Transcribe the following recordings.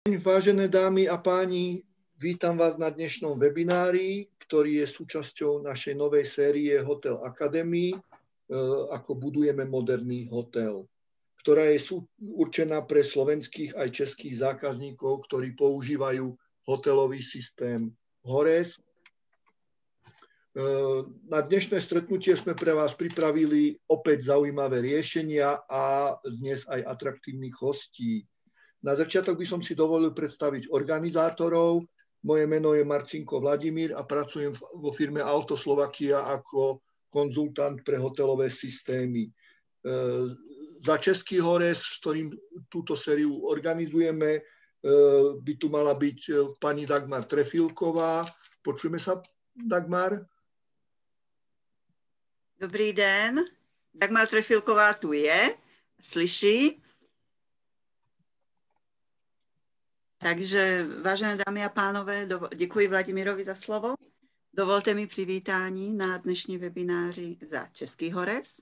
Vážené dámy a páni, vítam vás na dnešnom webinári, ktorý je súčasťou našej novej série Hotel Academy, ako budujeme moderný hotel, ktorá je určená pre slovenských aj českých zákazníkov, ktorí používajú hotelový systém HORES. Na dnešné stretnutie sme pre vás pripravili opäť zaujímavé riešenia a dnes aj atraktívnych hostí. Na začiatok by som si dovolil predstaviť organizátorov. Moje meno je Marcinko Vladimír a pracujem vo firme Auto Slovakia ako konzultant pre hotelové systémy. Za Český HORES, s ktorým túto sériu organizujeme, by tu mala byť pani Dagmar Trefilková. Počujeme sa, Dagmar? Dobrý den. Dagmar Trefilková tu je, slyší. Takže, vážené dámy a pánové, děkuji Vladimírovi za slovo. Dovolte mi přivítání na dnešní webináři za Český HORES.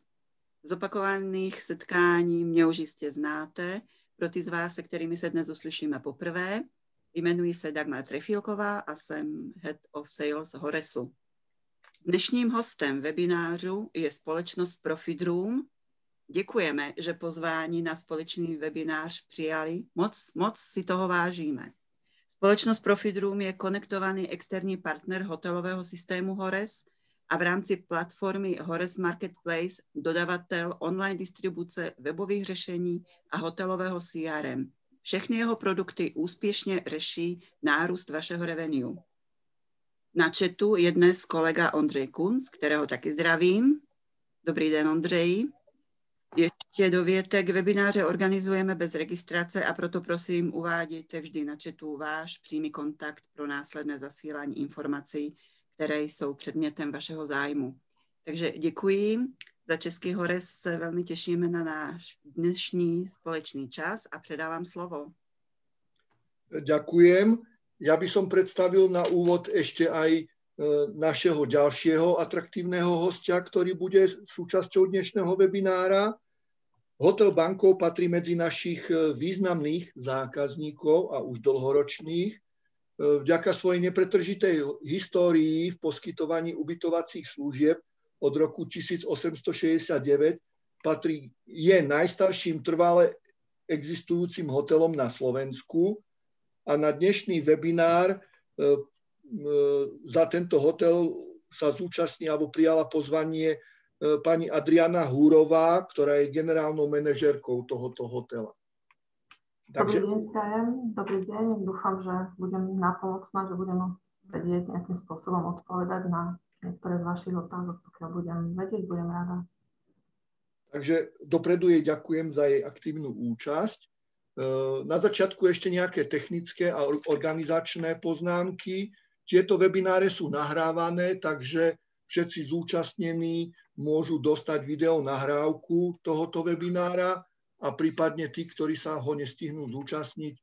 Z opakovaných setkání mě už jistě znáte. Pro ty z vás, se kterými se dnes uslyšíme poprvé, jmenuji se Dagmar Trefilková a jsem Head of Sales HORESu. Dnešním hostem webinářu je společnost Profit Room. Děkujeme, že pozvání na společný webinář přijali. Moc si toho vážíme. Společnost Profit Room je konektovaný externí partner hotelového systému HORES a v rámci platformy HORES Marketplace dodavatel online distribuce webových řešení a hotelového CRM. Všechny jeho produkty úspěšně řeší nárůst vašeho revenue. Na chatu je dnes kolega Ondřej Kunc, kterého taky zdravím. Dobrý den, Ondřeji. Ještě dovětek, webináře organizujeme bez registrace a proto prosím uvádějte vždy na chatu váš přímý kontakt pro následné zasílání informací, které jsou předmětem vašeho zájmu. Takže děkuji. Za Český HORES se velmi těšíme na náš dnešní společný čas a předávám slovo. Ďakujem. Ja by som predstavil na úvod ešte aj našeho ďalšieho atraktívneho hostia, ktorý bude súčasťou dnešného webinára. Hotel Bankov patrí medzi našich významných zákazníkov a už dlhoročných. Vďaka svojej nepretržitej histórii v poskytovaní ubytovacích služieb od roku 1869 je najstarším trvale existujúcim hotelom na Slovensku. A na dnešný webinár za tento hotel sa zúčastní alebo prijala pozvanie pani Adriana Húrová, ktorá je generálnou manažérkou tohoto hotela. Takže... Dobrý deň, prajem. Dobrý deň. Dúfam, že budem nápomocná, že budem vedieť nejakým spôsobom odpovedať na niektoré z vašich otázok. Pokiaľ budem vedieť, budem rada. Takže dopredu jej ďakujem za jej aktívnu účasť. Na začiatku ešte nejaké technické a organizačné poznámky. Tieto webináre sú nahrávané, takže všetci zúčastnení môžu dostať video nahrávku tohoto webinára a prípadne tí, ktorí sa ho nestihnú zúčastniť,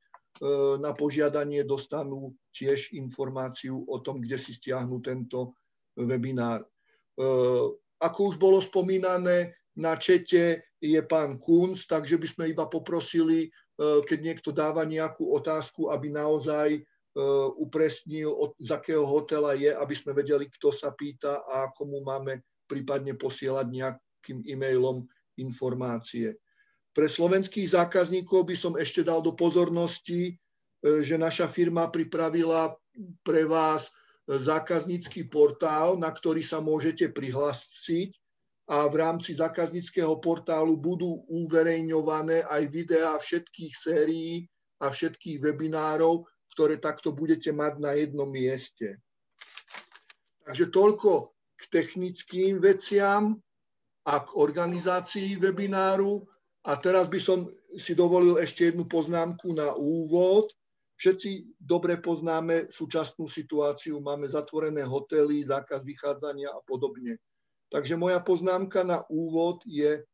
na požiadanie dostanú tiež informáciu o tom, kde si stiahnu tento webinár. Ako už bolo spomínané, na čete je pán Kunc, takže by sme iba poprosili, keď niekto dáva nejakú otázku, aby naozaj upresnil, z akého hotela je, aby sme vedeli, kto sa pýta a komu máme prípadne posielať nejakým e-mailom informácie. Pre slovenských zákazníkov by som ešte dal do pozornosti, že naša firma pripravila pre vás zákaznícky portál, na ktorý sa môžete prihlásiť. A v rámci zákazníckeho portálu budú uverejňované aj videá všetkých sérií a všetkých webinárov, ktoré takto budete mať na jednom mieste. Takže toľko k technickým veciam a k organizácii webináru. A teraz by som si dovolil ešte jednu poznámku na úvod. Všetci dobre poznáme súčasnú situáciu, máme zatvorené hotely, zákaz vychádzania a podobne. Takže moja poznámka na úvod je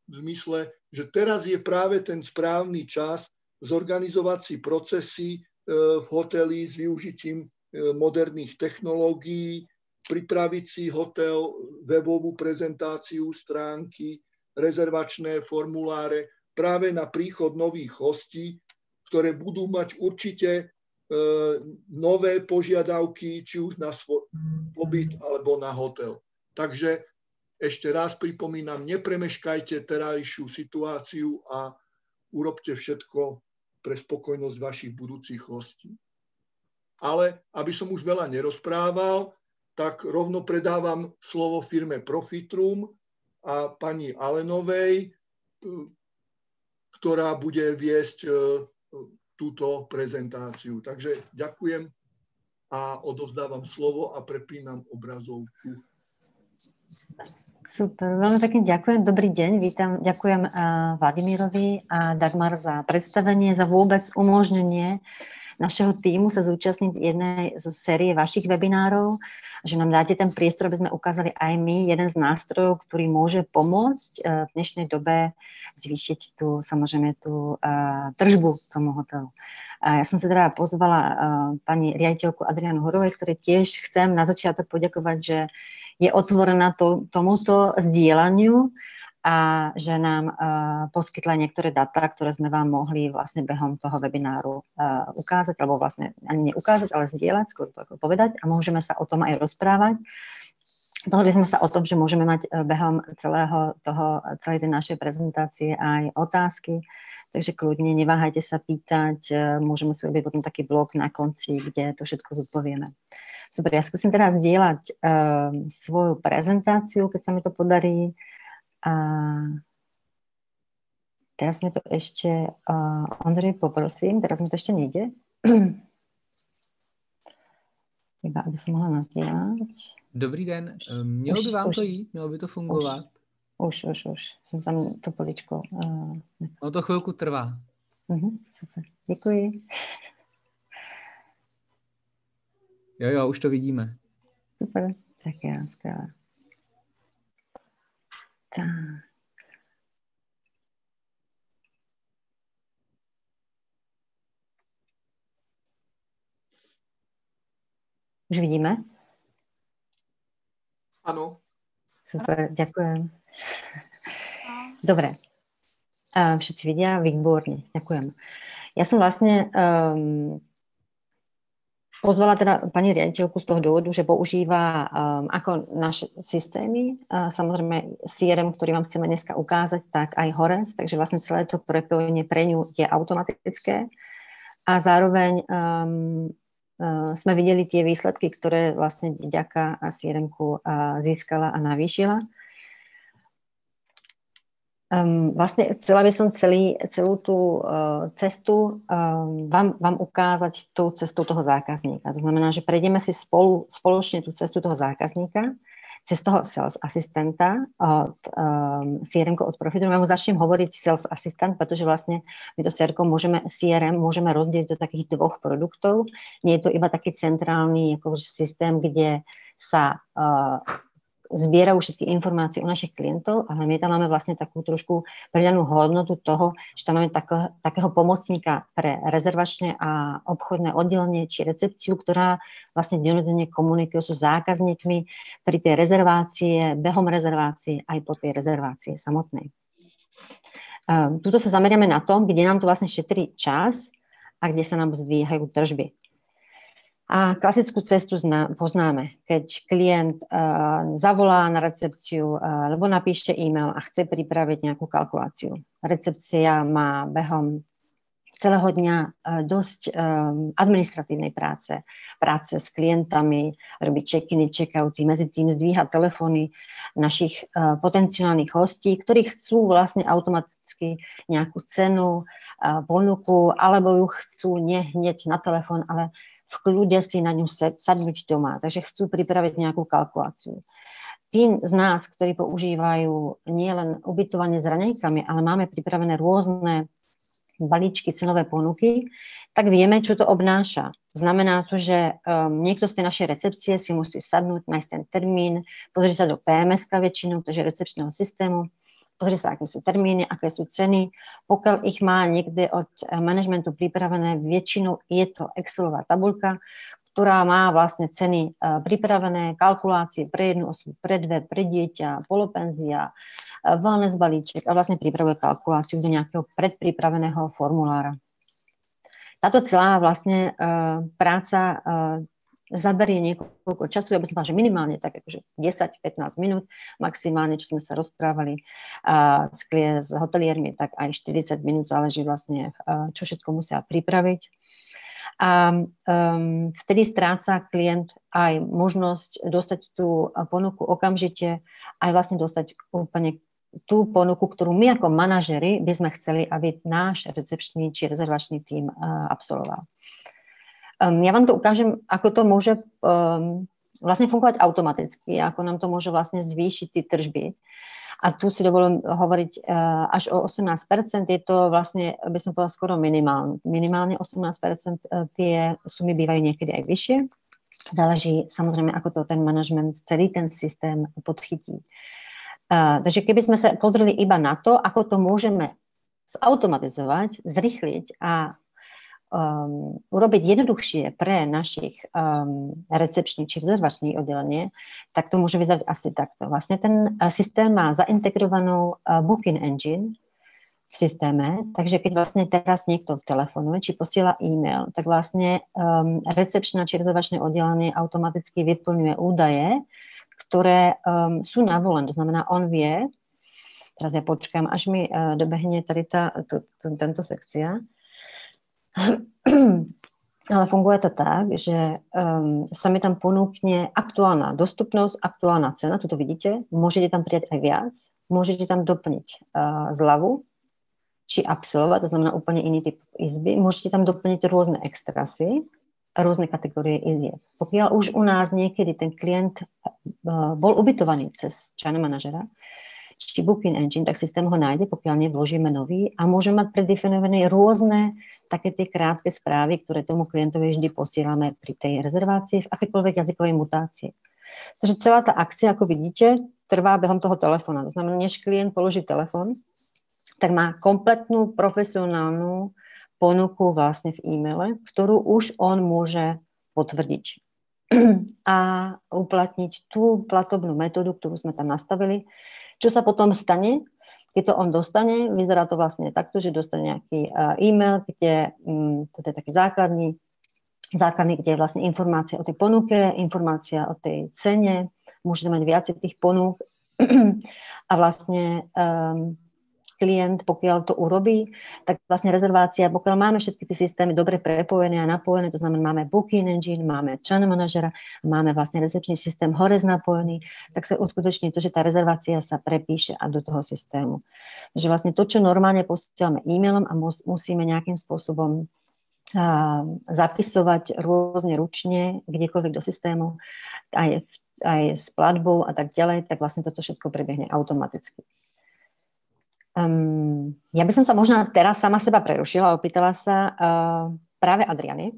v zmysle, že teraz je práve ten správny čas zorganizovať si procesy v hoteli s využitím moderných technológií, pripraviť si hotel, webovú prezentáciu, stránky, rezervačné formuláre práve na príchod nových hostí, ktoré budú mať určite nové požiadavky, či už na svoj pobyt alebo na hotel. Takže ešte raz pripomínam, nepremeškajte terajšiu situáciu a urobte všetko pre spokojnosť vašich budúcich hostí. Ale aby som už veľa nerozprával, tak rovno predávam slovo firme Profitrum a pani Alenovej, ktorá bude viesť túto prezentáciu. Takže ďakujem a odovzdávam slovo a prepínam obrazovku. Super, veľmi pekne ďakujem. Dobrý deň, ďakujem Vladimírovi a Dagmar za predstavenie, za vôbec umožnenie našeho týmu sa zúčastniť jednej z série vašich webinárov, že nám dáte ten priestor, aby sme ukázali aj my jeden z nástrojov, ktorý môže pomôcť v dnešnej dobe zvýšiť samozrejme tú tržbu tomu hotelu. Ja som sa teda pozvala pani riaditeľku Adrianu Horovej, ktorej tiež chcem na začiatok poďakovať, že je otvorená tomuto zdieľaniu a že nám poskytla niektoré dáta, ktoré sme vám mohli vlastne behom toho webináru ukázať, alebo vlastne ani neukázať, ale zdieľať, skôr to ako povedať, a môžeme sa o tom aj rozprávať. Dohodli sme sa o tom, že môžeme mať behom celej tej našej prezentácie aj otázky, takže kľudne neváhajte sa pýtať, môžeme si robiť potom taký blok na konci, kde to všetko zodpovieme. Super, ja skúsim teraz zdieľať svoju prezentáciu, keď sa mi to podarí. A teraz mi to ešte, Ondrej, poprosím, teraz mi to ešte nejde. Iba, aby som mohla nazdieľať. Dobrý den, mělo by vám to jít? Mělo by to fungovat? Už. Jsem tam to poličko. No to chvilku trvá. Super, děkuji. Jo, už to vidíme. Super, tak já, skvěle. Tak. Už vidíme? Áno. Super, ďakujem. Dobre. Všetci vidia? Výborne, ďakujem. Ja som vlastne pozvala teda pani riaditeľku z toho dôvodu, že používa ako naše systémy, samozrejme CRM, ktorý vám chceme dneska ukázať, tak aj Hores, takže vlastne celé to prepojenie pre ňu je automatické a zároveň sme videli tie výsledky, ktoré vlastne vďaka CRM-ku získala a navýšila. Vlastne chcela by som celú tú cestu vám ukázať tou cestou toho zákazníka. To znamená, že prejdeme si spoločne tú cestu toho zákazníka cez toho sales asistenta od CRM-ko od Profitrum. Ja mu začnem hovoriť sales asistent, pretože vlastne my to CRM môžeme rozdeliť do takých dvoch produktov. Nie je to iba taký centrálny systém, kde sa zbierajú všetky informácie o našich klientov, ale my tam máme vlastne takú trošku pridanú hodnotu toho, že tam máme takého pomocníka pre rezervačné a obchodné oddelenie či recepciu, ktorá vlastne dennodenne komunikuje so zákazníkmi pri tej rezervácie, behom rezervácie aj po tej rezervácie samotnej. Tuto sa zameriame na tom, kde nám to vlastne šetrí čas a kde sa nám zdvíhajú tržby. A klasickú cestu poznáme, keď klient zavolá na recepciu alebo napíšte e-mail a chce pripraviť nejakú kalkuláciu. Recepcia má behom celého dňa dosť administratívnej práce s klientami, robí check-iny, check-outy, medzi tým zdvíha telefóny našich potenciálnych hostí, ktorí chcú vlastne automaticky nejakú cenu, ponuku, alebo ju chcú nie hneď na telefón, ale v kľude si na ňu sadnúť doma, takže chcú pripraviť nejakú kalkuláciu. Tí z nás, ktorí používajú nielen ubytovanie s raňajkami, ale máme pripravené rôzne balíčky, cenové ponuky, tak vieme, čo to obnáša. Znamená to, že niekto z tej našej recepcie si musí sadnúť, nájsť ten termín, pozrieť sa do PMS-ka väčšinou, takže recepčného systému, pozrieť sa, aké sú termíny, aké sú ceny. Pokiaľ ich má niekde od manažmentu pripravené, väčšinou je to Excelová tabuľka, ktorá má vlastne ceny pripravené, kalkulácie pre jednu osobu, pre dve, pre dieťa, polopenzia, wellness balíček a vlastne pripravuje kalkuláciu do nejakého predpripraveného formulára. Táto celá vlastne práca zaberie niekoľko času, ja by som povedala, že minimálne tak akože 10-15 minút, maximálne, čo sme sa rozprávali s hoteliermi, tak aj 40 minút, záleží vlastne, čo všetko musia pripraviť. A vtedy stráca klient aj možnosť dostať tú ponuku okamžite, aj vlastne dostať úplne tú ponuku, ktorú my ako manažeri by sme chceli, aby náš recepčný či rezervačný tím absolvoval. Ja vám to ukážem, ako to môže vlastne fungovať automaticky, ako nám to môže vlastne zvýšiť tie tržby. A tu si dovolím hovoriť až o 18%, je to vlastne, by som povedala, skoro minimálne 18%, tie sumy bývajú niekedy aj vyššie. Záleží samozrejme, ako to ten manažment, celý ten systém podchytí. Takže keby sme sa pozreli iba na to, ako to môžeme zautomatizovať, zrýchliť a urobiť jednoduchšie pre našich recepčných či rezervačných oddelenie, tak to môže vyzerať asi takto. Vlastne ten systém má zaintegrovanú booking engine v systéme, takže keď vlastne teraz niekto telefonuje či posiela e-mail, tak vlastne recepčná či rezervačné oddelenie automaticky vyplňuje údaje, ktoré sú na volen. To znamená, on vie, teraz ja počkám, až mi dobehne tady tento sekcia, ale funguje to tak, že sa mi tam ponúkne aktuálna dostupnosť, aktuálna cena, tu to vidíte, môžete tam pridať aj viac, môžete tam doplniť zľavu, či absolvovať, to znamená úplne iný typ izby, môžete tam doplniť rôzne extrasy, rôzne kategórie izieb. Pokiaľ už u nás niekedy ten klient bol ubytovaný cez channel manažera, či booking engine, tak systém ho nájde, pokiaľ nevložíme nový a môže mať predefinované rôzne také tie krátke správy, ktoré tomu klientovi vždy posielame pri tej rezervácii v akékoľvek jazykovej mutácii. Takže celá tá akcia, ako vidíte, trvá behom toho telefóna. To znamená, než klient položí telefón, tak má kompletnú profesionálnu ponuku vlastne v e-maile, ktorú už on môže potvrdiť a uplatniť tú platobnú metódu, ktorú sme tam nastavili. Čo sa potom stane, keď to on dostane? Vyzerá to vlastne takto, že dostane nejaký e-mail, kde toto je taký základný, kde je vlastne informácia o tej ponuke, informácia o tej cene, môžete mať viacej tých ponúk a vlastne klient, pokiaľ to urobí, tak vlastne rezervácia, pokiaľ máme všetky tie systémy dobre prepojené a napojené, to znamená, máme booking engine, máme channel manažera, máme vlastne recepčný systém hore napojený, tak sa uskutoční to, že tá rezervácia sa prepíše a do toho systému. Takže vlastne to, čo normálne posielame e-mailom a musíme nejakým spôsobom zapisovať rôzne ručne, kdekoľvek do systému, aj s platbou a tak ďalej, tak vlastne toto všetko prebiehne automaticky. Ja by som sa možno teraz sama seba prerušila a opýtala sa práve Adriany,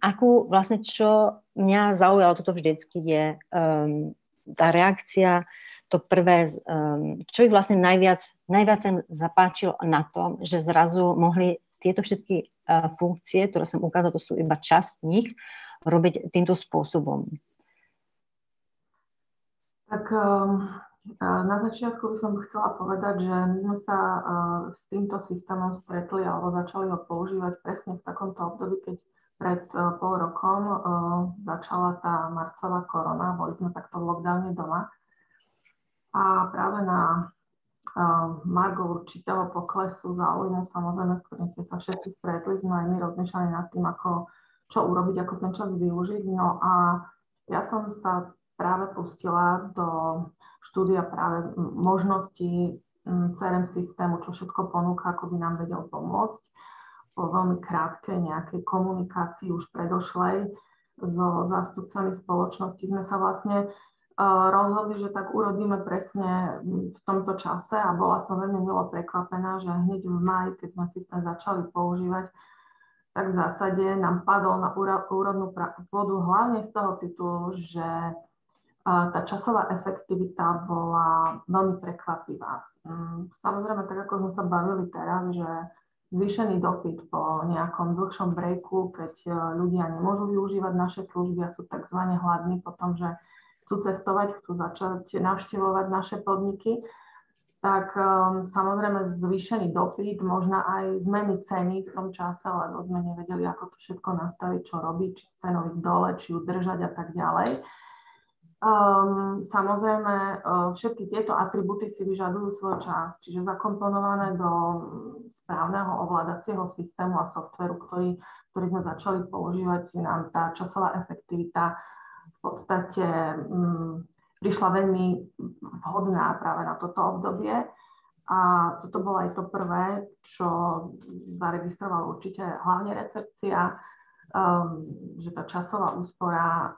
akú vlastne, čo mňa zaujalo toto vždycky je tá reakcia, to prvé, čo ich vlastne najviac sa zapáčilo na tom, že zrazu mohli tieto všetky funkcie, ktoré som ukázala, to sú iba časť nich, robiť týmto spôsobom. Tak na začiatku by som chcela povedať, že my sme sa s týmto systémom stretli alebo začali ho používať presne v takomto období, keď pred pol rokom začala tá marcová korona, boli sme takto v lockdowne doma a práve na margo určitého poklesu záujmu, samozrejme, s ktorým ste sa všetci stretli, sme aj my rozmýšľali nad tým, čo urobiť, ako ten čas využiť. No a ja som sa práve pustila do štúdia práve možností CRM systému, čo všetko ponúka, ako by nám vedel pomôcť. Po veľmi krátkej nejakej komunikácii už predošlej so zástupcami spoločnosti sme sa vlastne rozhodli, že tak urobíme presne v tomto čase a bola som veľmi milo prekvapená, že hneď v máji, keď sme systém začali používať, tak v zásade nám padol na úrodnú pôdu hlavne z toho titulu, že tá časová efektivita bola veľmi prekvapivá. Samozrejme, tak ako sme sa bavili teraz, že zvýšený dopyt po nejakom dlhšom breaku, keď ľudia nemôžu využívať naše služby a sú tzv. Hladní po tom, že chcú cestovať, chcú začať navštevovať naše podniky, tak samozrejme zvýšený dopyt, možno aj zmeny ceny v tom čase, lebo sme nevedeli, ako to všetko nastaviť, čo robiť, či cenu ísť dole, či udržať a tak ďalej. Samozrejme, všetky tieto atribúty si vyžadujú svoj čas, čiže zakomponované do správneho ovládacieho systému a softvéru, ktorý sme začali používať, nám tá časová efektivita v podstate prišla veľmi vhodná práve na toto obdobie. A toto bolo aj to prvé, čo zaregistrovalo určite hlavne recepcia, že tá časová úspora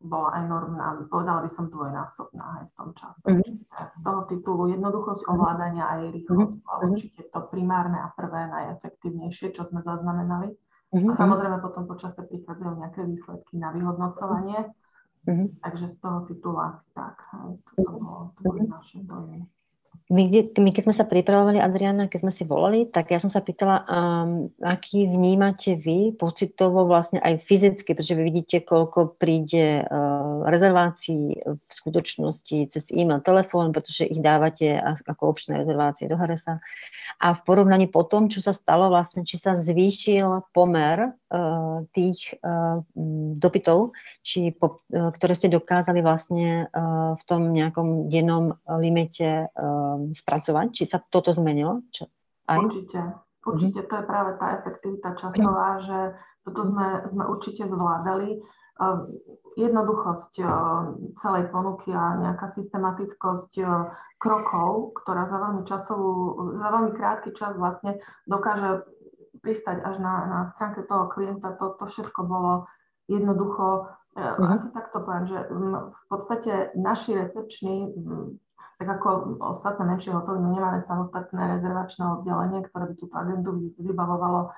bola enormná, povedala by som dvojnásobná aj v tom čase. Z toho titulu jednoduchosť ovládania a jej rýchlosť bola určite to primárne a prvé najefektívnejšie, čo sme zaznamenali. A samozrejme potom po čase prichádzajú nejaké výsledky na vyhodnocovanie. Takže z toho titulu asi tak. To boli naše dojmy. My, keď sme sa pripravovali, Adriana, keď sme si volali, tak ja som sa pýtala, aký vnímate vy pocitovo vlastne aj fyzicky, pretože vy vidíte, koľko príde rezervácií v skutočnosti cez e-mail, telefón, pretože ich dávate ako občné rezervácie do Haresa. A v porovnaní potom, čo sa stalo vlastne, či sa zvýšil pomer tých dopytov, ktoré ste dokázali vlastne v tom nejakom dennom limite spracovať? Či sa toto zmenilo? Určite to je práve tá efektivita časová, že toto sme určite zvládali. Jednoduchosť celej ponuky a nejaká systematickosť krokov, ktorá za veľmi krátky čas vlastne dokáže pristať až na stránke toho klienta, to všetko bolo jednoducho. Asi takto poviem, že v podstate naši recepční, tak ako ostatné menšie hotely, my nemáme samostatné rezervačné oddelenie, ktoré by túto agendu vybavovalo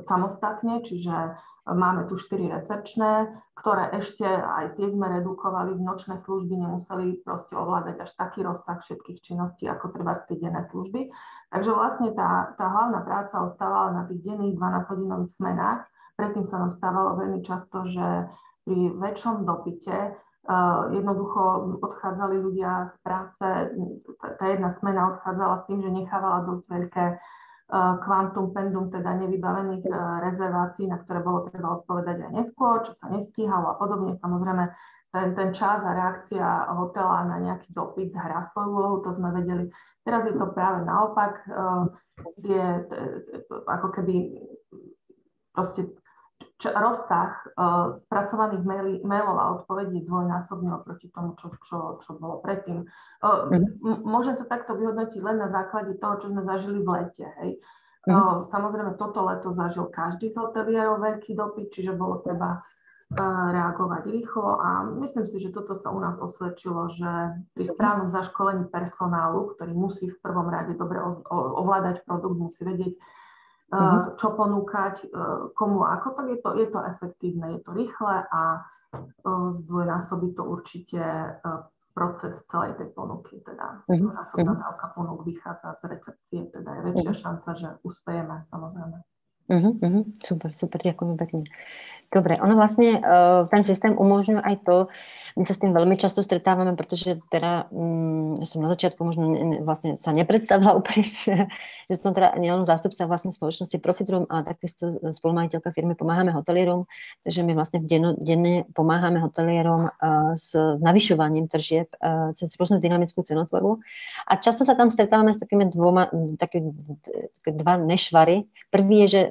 samostatne, čiže máme tu 4 recepčné, ktoré ešte aj tie sme redukovali, v nočné služby nemuseli proste ovládať až taký rozsah všetkých činností, ako treba tie denné služby. Takže vlastne tá hlavná práca ostávala na tých denných 12-hodinových smenách. Predtým sa nám stávalo veľmi často, že pri väčšom dopyte jednoducho odchádzali ľudia z práce, tá jedna smena odchádzala s tým, že nechávala dosť veľké kvantum pendum, teda nevybavených rezervácií, na ktoré bolo treba odpovedať aj neskôr, čo sa nestíhalo a podobne. Samozrejme, ten čas a reakcia hotela na nejaký dopyt hrá svoju úlohu, to sme vedeli. Teraz je to práve naopak, ako keby proste rozsah spracovaných mailov a odpovedí dvojnásobne oproti tomu, čo bolo predtým. Môžem to takto vyhodnotiť len na základe toho, čo sme zažili v lete. Hej. Samozrejme, toto leto zažil každý z hotelierov veľký dopyt, čiže bolo treba reagovať rýchlo a myslím si, že toto sa u nás osvedčilo, že pri správnom zaškolení personálu, ktorý musí v prvom rade dobre ovládať produkt, musí vedieť, čo ponúkať, komu ako, tak je to efektívne, je to rýchle a zdvojnásobí to určite proces celej tej ponuky. Teda dvojnásobná dávka ponúk vychádza z recepcie, teda je väčšia šanca, že uspejeme, samozrejme. Super, ďakujem pekne. Dobre, ono vlastne, ten systém umožňuje aj to, my sa s tým veľmi často stretávame, pretože teda som na začiatku možno vlastne sa nepredstavila úplne, že som teda nielen zástupca vlastne spoločnosti Profit Room, ale takisto spolumajiteľka firmy Pomáhame hotelierom, takže my vlastne denne pomáhame hotelierom s navyšovaním tržieb cez rôznu dynamickú cenotvorbu. A často sa tam stretávame s takými dva nešvary. Prvý je, že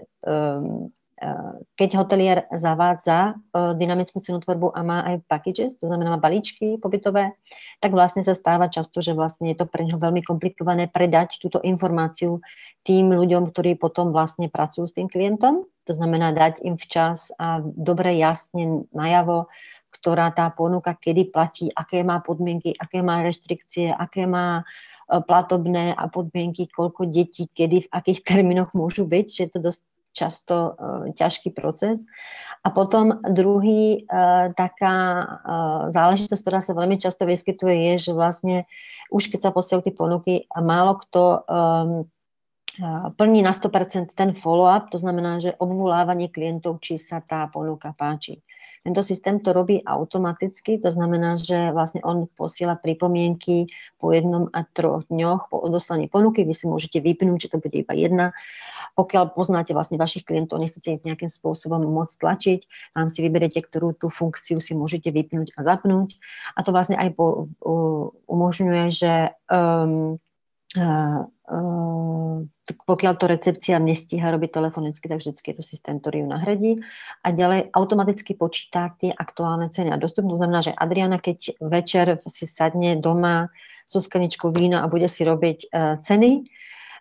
keď hotelier zavádza dynamickú cenotvorbu a má aj packages, to znamená má balíčky pobytové, tak vlastne sa stáva často, že vlastne je to pre neho veľmi komplikované predať túto informáciu tým ľuďom, ktorí potom vlastne pracujú s tým klientom. To znamená dať im včas a dobre jasne najavo, ktorá tá ponuka kedy platí, aké má podmienky, aké má reštrikcie, aké má platobné a podmienky, koľko detí, kedy, v akých termínoch môžu byť, že je to dosť často ťažký proces. A potom druhý taká záležitosť, ktorá sa veľmi často vyskytuje, je, že vlastne už keď sa posielajú tie ponuky, málo kto plní na 100% ten follow-up, to znamená, že obvolávanie klientov, či sa tá ponuka páči. Tento systém to robí automaticky, to znamená, že vlastne on posiela pripomienky po 1 a 3 dňoch po odoslaní ponuky. Vy si môžete vypnúť, že to bude iba 1. Pokiaľ poznáte vlastne vašich klientov, nechcete ich nejakým spôsobom môcť tlačiť, tam si vyberete, ktorú tú funkciu si môžete vypnúť a zapnúť. A to vlastne aj umožňuje, že pokiaľ to recepcia nestíha robiť telefonicky, tak vždycky je to systém, ktorý ju nahradí a ďalej automaticky počíta tie aktuálne ceny a dostupnú. To znamená, že Adriana, keď večer si sadne doma so skleničkou vína a bude si robiť ceny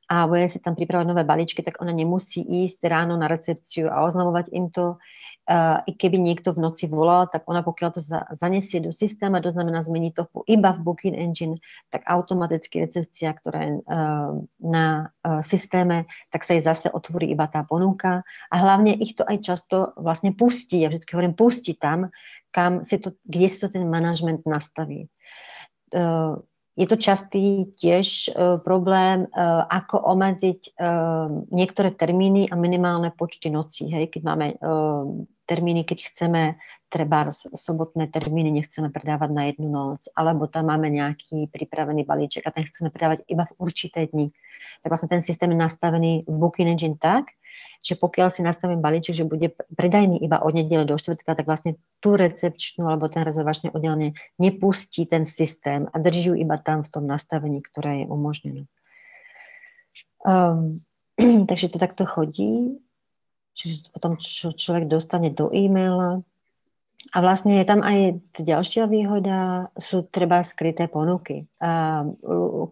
a bude si tam pripravať nové balíčky, tak ona nemusí ísť ráno na recepciu a oznamovať im to. I keby niekto v noci volal, tak ona pokiaľ to zanesie do systému, to znamená zmení to iba v Booking Engine, tak automaticky recepcia, ktorá je na systéme, tak sa jej zase otvorí iba tá ponuka a hlavne ich to aj často vlastne pustí, ja vždycky hovorím, pustí tam, kde si to ten manažment nastaví. Je to častý tiež problém, ako obmedziť niektoré termíny a minimálne počty nocí. Hej? Keď máme termíny, keď chceme trebárs sobotné termíny, nechceme predávať na 1 noc, alebo tam máme nejaký pripravený balíček a ten chceme predávať iba v určité dni. Tak vlastne ten systém je nastavený v Booking Engine tak, že pokiaľ si nastavím balíček, že bude predajný iba od nedele do štvrtka, tak vlastne tú recepčnú alebo ten rezervačné oddelenie nepustí ten systém a drží ju iba tam v tom nastavení, ktoré je umožnené. Takže to takto chodí. Čiže potom človek dostane do e-maila a vlastne je tam aj ďalšia výhoda, sú treba skryté ponuky.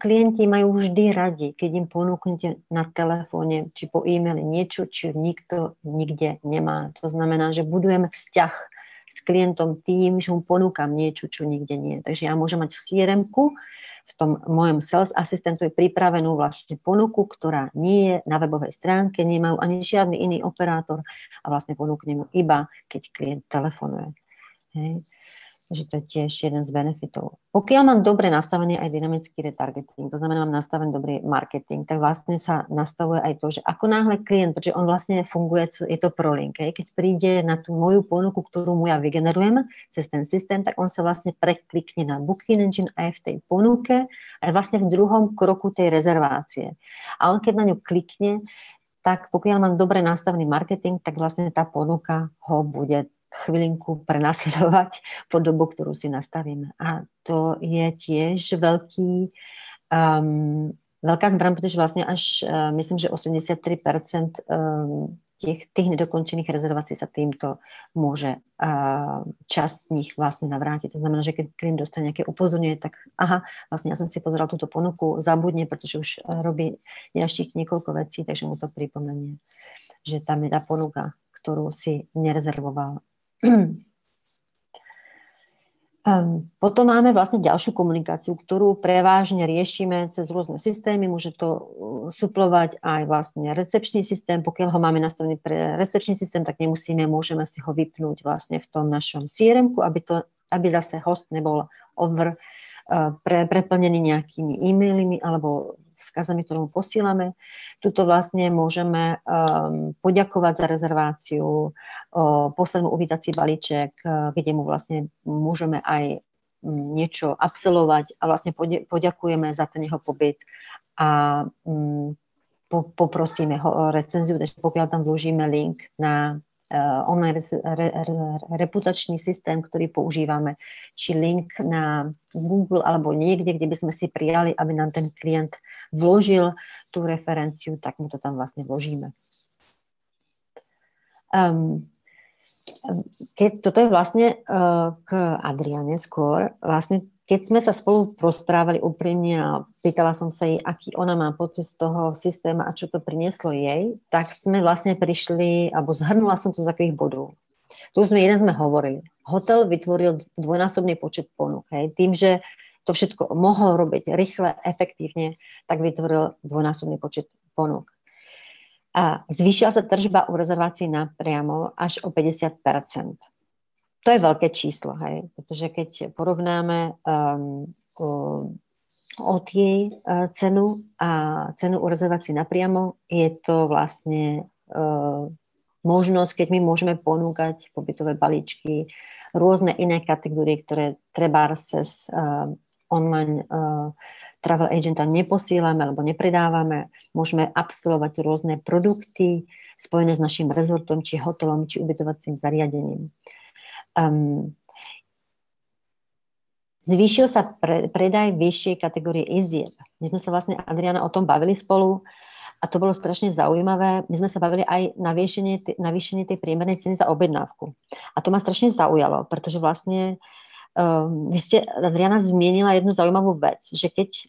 Klienti majú vždy radi, keď im ponúknete na telefóne či po e-maili niečo, čo nikto nikde nemá. To znamená, že budujeme vzťah s klientom tým, že mu ponúkam niečo, čo nikde nie. Takže ja môžem mať v CRM-ku v tom mojom sales asistentovi pripravenú vlastne ponuku, ktorá nie je na webovej stránke, nemajú ani žiadny iný operátor a vlastne ponúknem ju iba, keď klient telefonuje. Hej. Takže to je tiež jeden z benefitov. Pokiaľ mám dobre nastavený aj dynamický retargeting, to znamená, mám nastavený dobrý marketing, tak vlastne sa nastavuje aj to, že ako náhle klient, pretože on vlastne funguje, je to prolink, keď príde na tú moju ponuku, ktorú mu ja vygenerujem cez ten systém, tak on sa vlastne preklikne na Booking Engine aj v tej ponuke, aj vlastne v druhom kroku tej rezervácie. A on keď na ňu klikne, tak pokiaľ mám dobre nastavený marketing, tak vlastne tá ponuka ho bude chvíľinku prenasledovať po dobu, ktorú si nastavíme. A to je tiež veľká zbraň, pretože vlastne až myslím, že 83% tých nedokončených rezervácií sa týmto môže časť nich vlastne navrátiť. To znamená, že keď klient dostane nejaké upozornenie, tak vlastne ja som si pozeral túto ponuku, zabudne, pretože už robí ďalších niekoľko vecí, takže mu to pripomenie, že tam je tá ponuka, ktorú si nerezervoval. Potom máme vlastne ďalšiu komunikáciu, ktorú prevážne riešime cez rôzne systémy. Môže to suplovať aj vlastne recepčný systém. Pokiaľ ho máme nastavený pre recepčný systém, tak môžeme si ho vypnúť vlastne v tom našom CRM-ku, aby zase host nebol preplnený nejakými e-mailmi alebo vzkazami, ktorú posielame. Tuto vlastne môžeme poďakovať za rezerváciu, poslať mu uvítací balíček, kde mu vlastne môžeme aj niečo absolvovať a vlastne poďakujeme za ten jeho pobyt a poprosíme ho o recenziu, takže pokiaľ tam vložíme link na online reputačný systém, ktorý používame, či link na Google alebo niekde, kde by sme si prijali, aby nám ten klient vložil tú referenciu, tak mu to tam vlastne vložíme. Toto je vlastne k Adriane skôr. Vlastne keď sme sa spolu rozprávali úprimne a pýtala som sa jej, aký ona má pocit z toho systému a čo to prinieslo jej, tak sme vlastne prišli, alebo zhrnula som to z akých bodov. Tu jeden sme hovorili. Hotel vytvoril dvojnásobný počet ponúk. Tým, že to všetko mohol robiť rýchle, efektívne, tak vytvoril dvojnásobný počet ponúk. A zvýšila sa tržba u rezervácií napriamo až o 50%. To je veľké číslo, pretože keď porovnáme od jej cenu a cenu u rezervácií napriamo. Je to vlastne možnosť, keď my môžeme ponúkať pobytové balíčky, rôzne iné kategórie, ktoré treba cez online travel agenta neposielame alebo nepredávame. Môžeme absolvovať rôzne produkty spojené s našim rezortom, či hotelom, či ubytovacím zariadením. Zvýšil sa predaj vyššej kategórie izieb. My sme sa vlastne, Adriana, o tom bavili spolu a to bolo strašne zaujímavé. My sme sa bavili aj navýšenie tej priemernej ceny za objednávku. A to ma strašne zaujalo, pretože vlastne vy ste, Adriana, zmienila jednu zaujímavú vec, že keď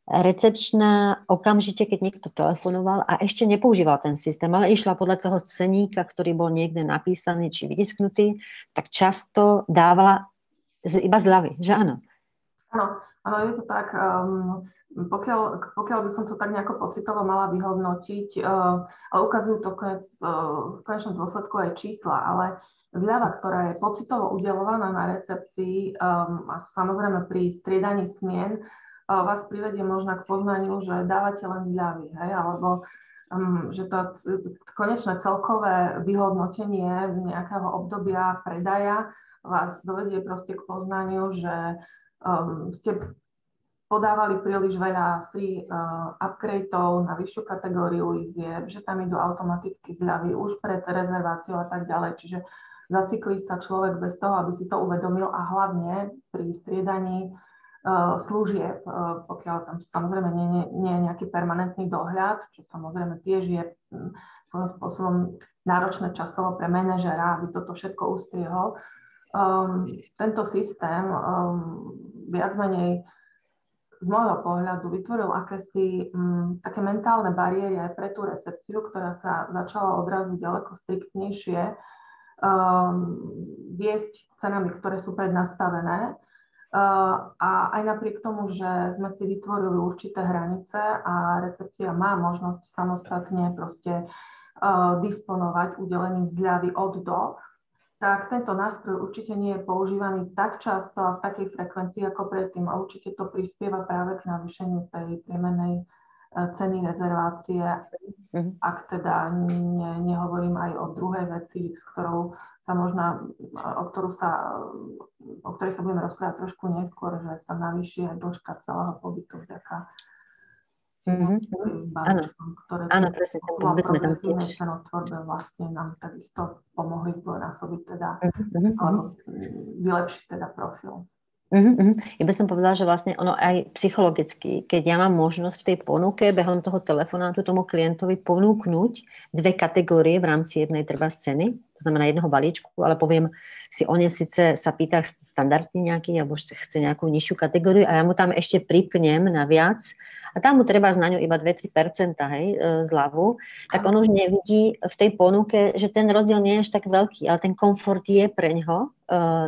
recepčná okamžite, keď niekto telefonoval a ešte nepoužíval ten systém, ale išla podľa toho ceníka, ktorý bol niekde napísaný či vytisknutý, tak často dávala iba zľavy, že áno? Áno, je to tak. Pokiaľ by som to tak nejako pocitovo mala vyhodnotiť, ale ukazujú to v konečnom dôsledku aj čísla, ale zľava, ktorá je pocitovo udeľovaná na recepcii a samozrejme pri striedaní smien, vás privedie možno k poznaniu, že dávate len zľavy, hej, alebo že to konečné celkové vyhodnotenie nejakého obdobia predaja vás dovedie proste k poznaniu, že ste podávali príliš veľa free upgradeov na vyššiu kategóriu izieb, že tam idú automaticky zľavy už pred rezerváciou a tak ďalej. Čiže zacyklí sa človek bez toho, aby si to uvedomil a hlavne pri striedaní služieb, pokiaľ tam samozrejme nie je nejaký permanentný dohľad, čo samozrejme tiež je svojím spôsobom náročné časovo pre manažera, aby toto všetko ustriehol. Tento systém viac menej z môjho pohľadu vytvoril akési také mentálne bariéry aj pre tú recepciu, ktorá sa začala odrazu ďaleko striktnejšie viesť cenami, ktoré sú prednastavené. A aj napriek tomu, že sme si vytvorili určité hranice a recepcia má možnosť samostatne proste disponovať udelením zľavy od do, tak tento nástroj určite nie je používaný tak často a v takej frekvencii ako predtým a určite to prispieva práve k navýšeniu tej priemernej ceny rezervácie, ak teda nehovorím aj o druhej veci, s ktorou sa možno, o ktorej sa budeme rozprávať trošku neskôr, že sa navýši aj dĺžka celého pobytu vďaka balíčkom, ktoré presne, progresívnej cenotvorbe vlastne nám takisto pomohli zdvojnásobiť teda, alebo vylepšiť teda profil. Ja by som povedala, že vlastne ono aj psychologicky, keď ja mám možnosť v tej ponuke behom toho telefonátu tomu klientovi ponúknuť dve kategórie v rámci jednej treba ceny, to znamená jedného balíčku, ale poviem si, on je síce sa pýta standardný nejaký, alebo chce nejakú nižšiu kategóriu a ja mu tam ešte pripnem na viac a tam mu treba na ňu iba 2-3%, hej, zľavu, tak on už nevidí v tej ponuke, že ten rozdiel nie je až tak veľký, ale ten komfort je pre ňoho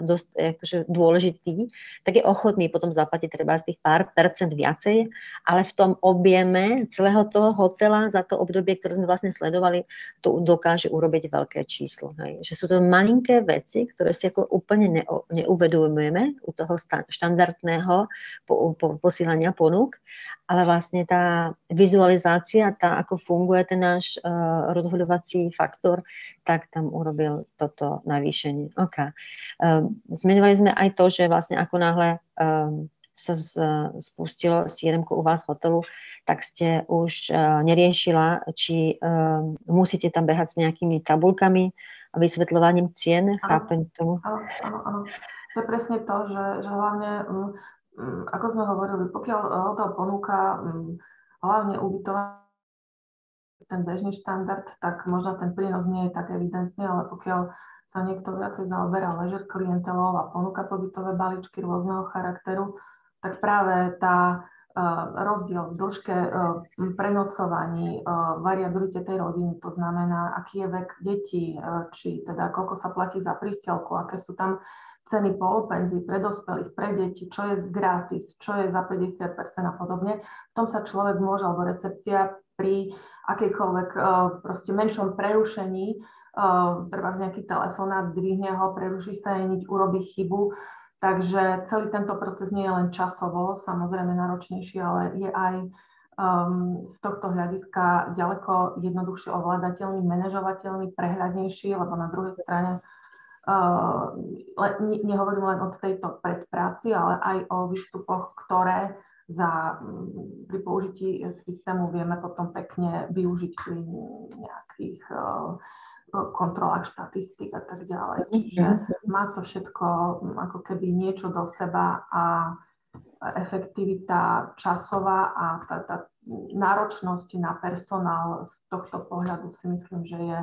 dosť akože dôležitý, tak je ochotný potom zaplatiť treba z tých pár percent viacej, ale v tom objeme celého toho hotela za to obdobie, ktoré sme vlastne sledovali, to dokáže urobiť veľké číslo. Hej. Že sú to malinké veci, ktoré si ako úplne neuvedomujeme u toho štandardného posílania ponúk, ale vlastne tá vizualizácia, tá ako funguje ten náš rozhodovací faktor, tak tam urobil toto navýšenie. Okay. Zmenovali sme aj to, že vlastne ako náhle sa spustilo CRM-ko u vás v hotelu, tak ste už neriešila, či musíte tam behať s nejakými tabulkami a vysvetľovaním cien. Chápem tomu? Áno. To je presne to, že hlavne, ako sme hovorili, pokiaľ hotel ponúka hlavne ubytovanie ten bežný štandard, tak možno ten prínos nie je tak evidentný, ale pokiaľ sa niekto viacej zaoberá leisure klientelou a ponúka pobytové balíčky rôzneho charakteru, tak práve tá rozdiel v dĺžke prenocovaní, variabilite tej rodiny, to znamená, aký je vek detí, či teda koľko sa platí za prístelku, aké sú tam ceny polopenzí pre dospelých, pre deti, čo je gratis, čo je za 50% a podobne. V tom sa človek môže, alebo recepcia pri akejkoľvek proste menšom prerušení, treba z nejaký telefonát, dvihne ho, preruší sa jej nič, urobí chybu, Takže celý tento proces nie je len časovo samozrejme náročnejší, ale je aj z tohto hľadiska ďaleko jednoduchšie ovládateľný, manažovateľný, prehľadnejší, lebo na druhej strane nehovorím len o tejto predpráci, ale aj o výstupoch, ktoré pri použití systému vieme potom pekne využiť pri nejakých kontrolách štatistik a tak ďalej. Čiže má to všetko ako keby niečo do seba a efektivita časová a tá náročnosť na personál z tohto pohľadu si myslím, že je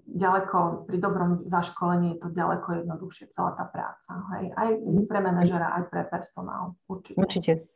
ďaleko, pri dobrom zaškolení je to ďaleko jednoduchšie celá tá práca. Hej? Aj pre manažera, aj pre personál. Určite.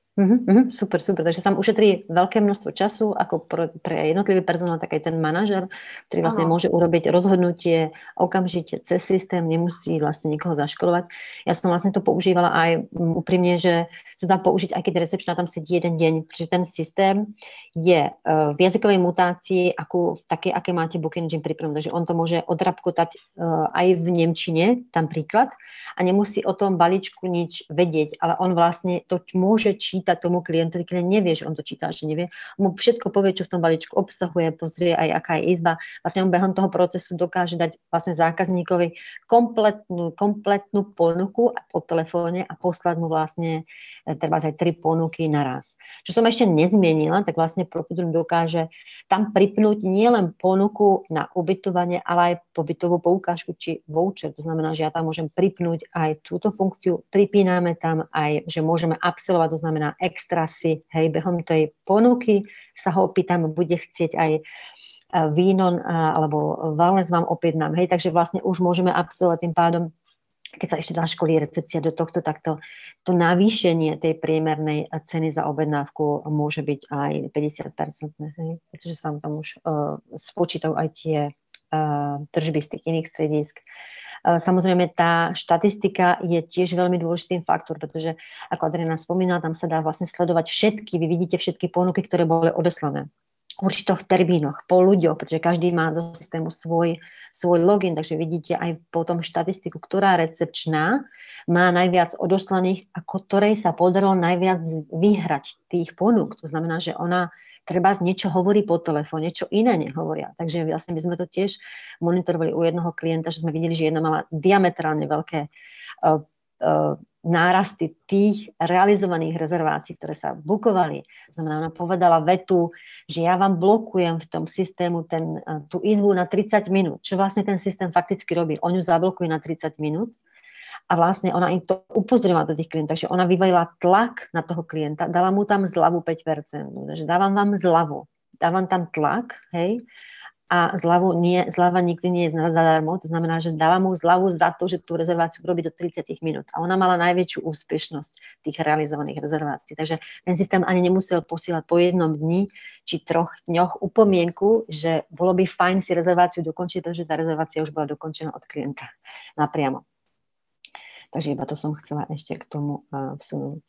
Super. Takže sa ušetrí veľké množstvo času, ako pre jednotlivý personál, tak aj ten manažer, ktorý vlastne môže urobiť rozhodnutie okamžite cez systém, nemusí vlastne nikoho zaškolovať. Ja som vlastne to používala aj úprimne, že sa dá použiť, aj keď recepčná tam sedí jeden deň, pretože ten systém je v jazykovej mutácii, ako v takej, aké máte Booking Engine pripravené. Takže on to môže odrapkotať aj v nemčine, tam príklad, a nemusí o tom balíčku nič vedieť, ale on vlastne to môže čítať tomu klientovi, klient nevie, že on to číta, že nevie. On mu všetko povie, čo v tom balíčku obsahuje, pozrie aj, aká je izba. Vlastne on behom toho procesu dokáže dať vlastne zákazníkovi kompletnú ponuku po telefóne a poslať mu vlastne treba aj 3 ponuky naraz. Čo som ešte nezmienila, tak vlastne ProPodroom dokáže tam pripnúť nielen ponuku na ubytovanie, ale aj pobytovú poukážku či voucher. To znamená, že ja tam môžem pripnúť aj túto funkciu. Pripíname tam aj, že môžeme upsellovať, to znamená extra si, hej, behom tej ponuky sa ho opýtam, bude chcieť aj víno alebo wellness vám objednám, hej, takže vlastne už môžeme absolvovať tým pádom, keď sa ešte zaškolí recepcia do tohto, takto to navýšenie tej priemernej ceny za objednávku môže byť aj 50%, hej, pretože sa tam už spočítajú aj tie tržby z tých iných stredisk. Samozrejme, tá štatistika je tiež veľmi dôležitým faktor, pretože, ako Adriana spomínala, tam sa dá vlastne sledovať všetky, vy vidíte všetky ponuky, ktoré boli odeslané v určitých termínoch, po ľuďoch, pretože každý má do systému svoj login, takže vidíte aj potom štatistiku, ktorá recepčná má najviac odoslaných a ktorej sa podarilo najviac vyhrať tých ponúk. To znamená, že ona treba z niečo hovorí po telefóne, čo iné nehovoria. Takže vlastne my sme to tiež monitorovali u jednoho klienta, že sme videli, že jedna mala diametrálne veľké nárasty tých realizovaných rezervácií, ktoré sa bukovali. Znamená, ona povedala vetu, že ja vám blokujem v tom systému tú izbu na 30 minút. Čo vlastne ten systém fakticky robí? On ju zablokuje na 30 minút a vlastne ona im to upozorňovala do tých klientov. Takže ona vyvolila tlak na toho klienta, dala mu tam zľavu 5%. Takže dávam vám zľavu. Dávam tam tlak, hej, a zľava nikdy nie je zadarmo, to znamená, že dáva mu zľavu za to, že tú rezerváciu robí do 30 minút. A ona mala najväčšiu úspešnosť tých realizovaných rezervácií. Takže ten systém ani nemusel posielať po jednom dni či 3 dňoch upomienku, že bolo by fajn si rezerváciu dokončiť, pretože tá rezervácia už bola dokončená od klienta napriamo. Takže iba to som chcela ešte k tomu vsunúť.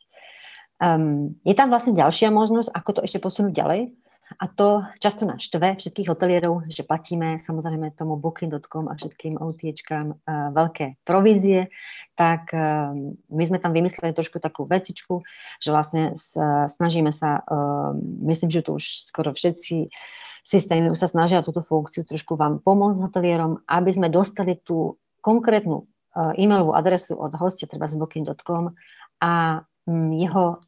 Je tam vlastne ďalšia možnosť, ako to ešte posunúť ďalej. A to často nás štve všetkých hotelierov, že platíme samozrejme tomu Booking.com a všetkým OTAčkám veľké provízie, tak my sme tam vymysleli trošku takú vecičku, že vlastne snažíme sa, myslím, že tu už skoro všetci systémy už sa snažia túto funkciu trošku vám pomôcť hotelierom, aby sme dostali tú konkrétnu e-mailovú adresu od hostia, treba z Booking.com a jeho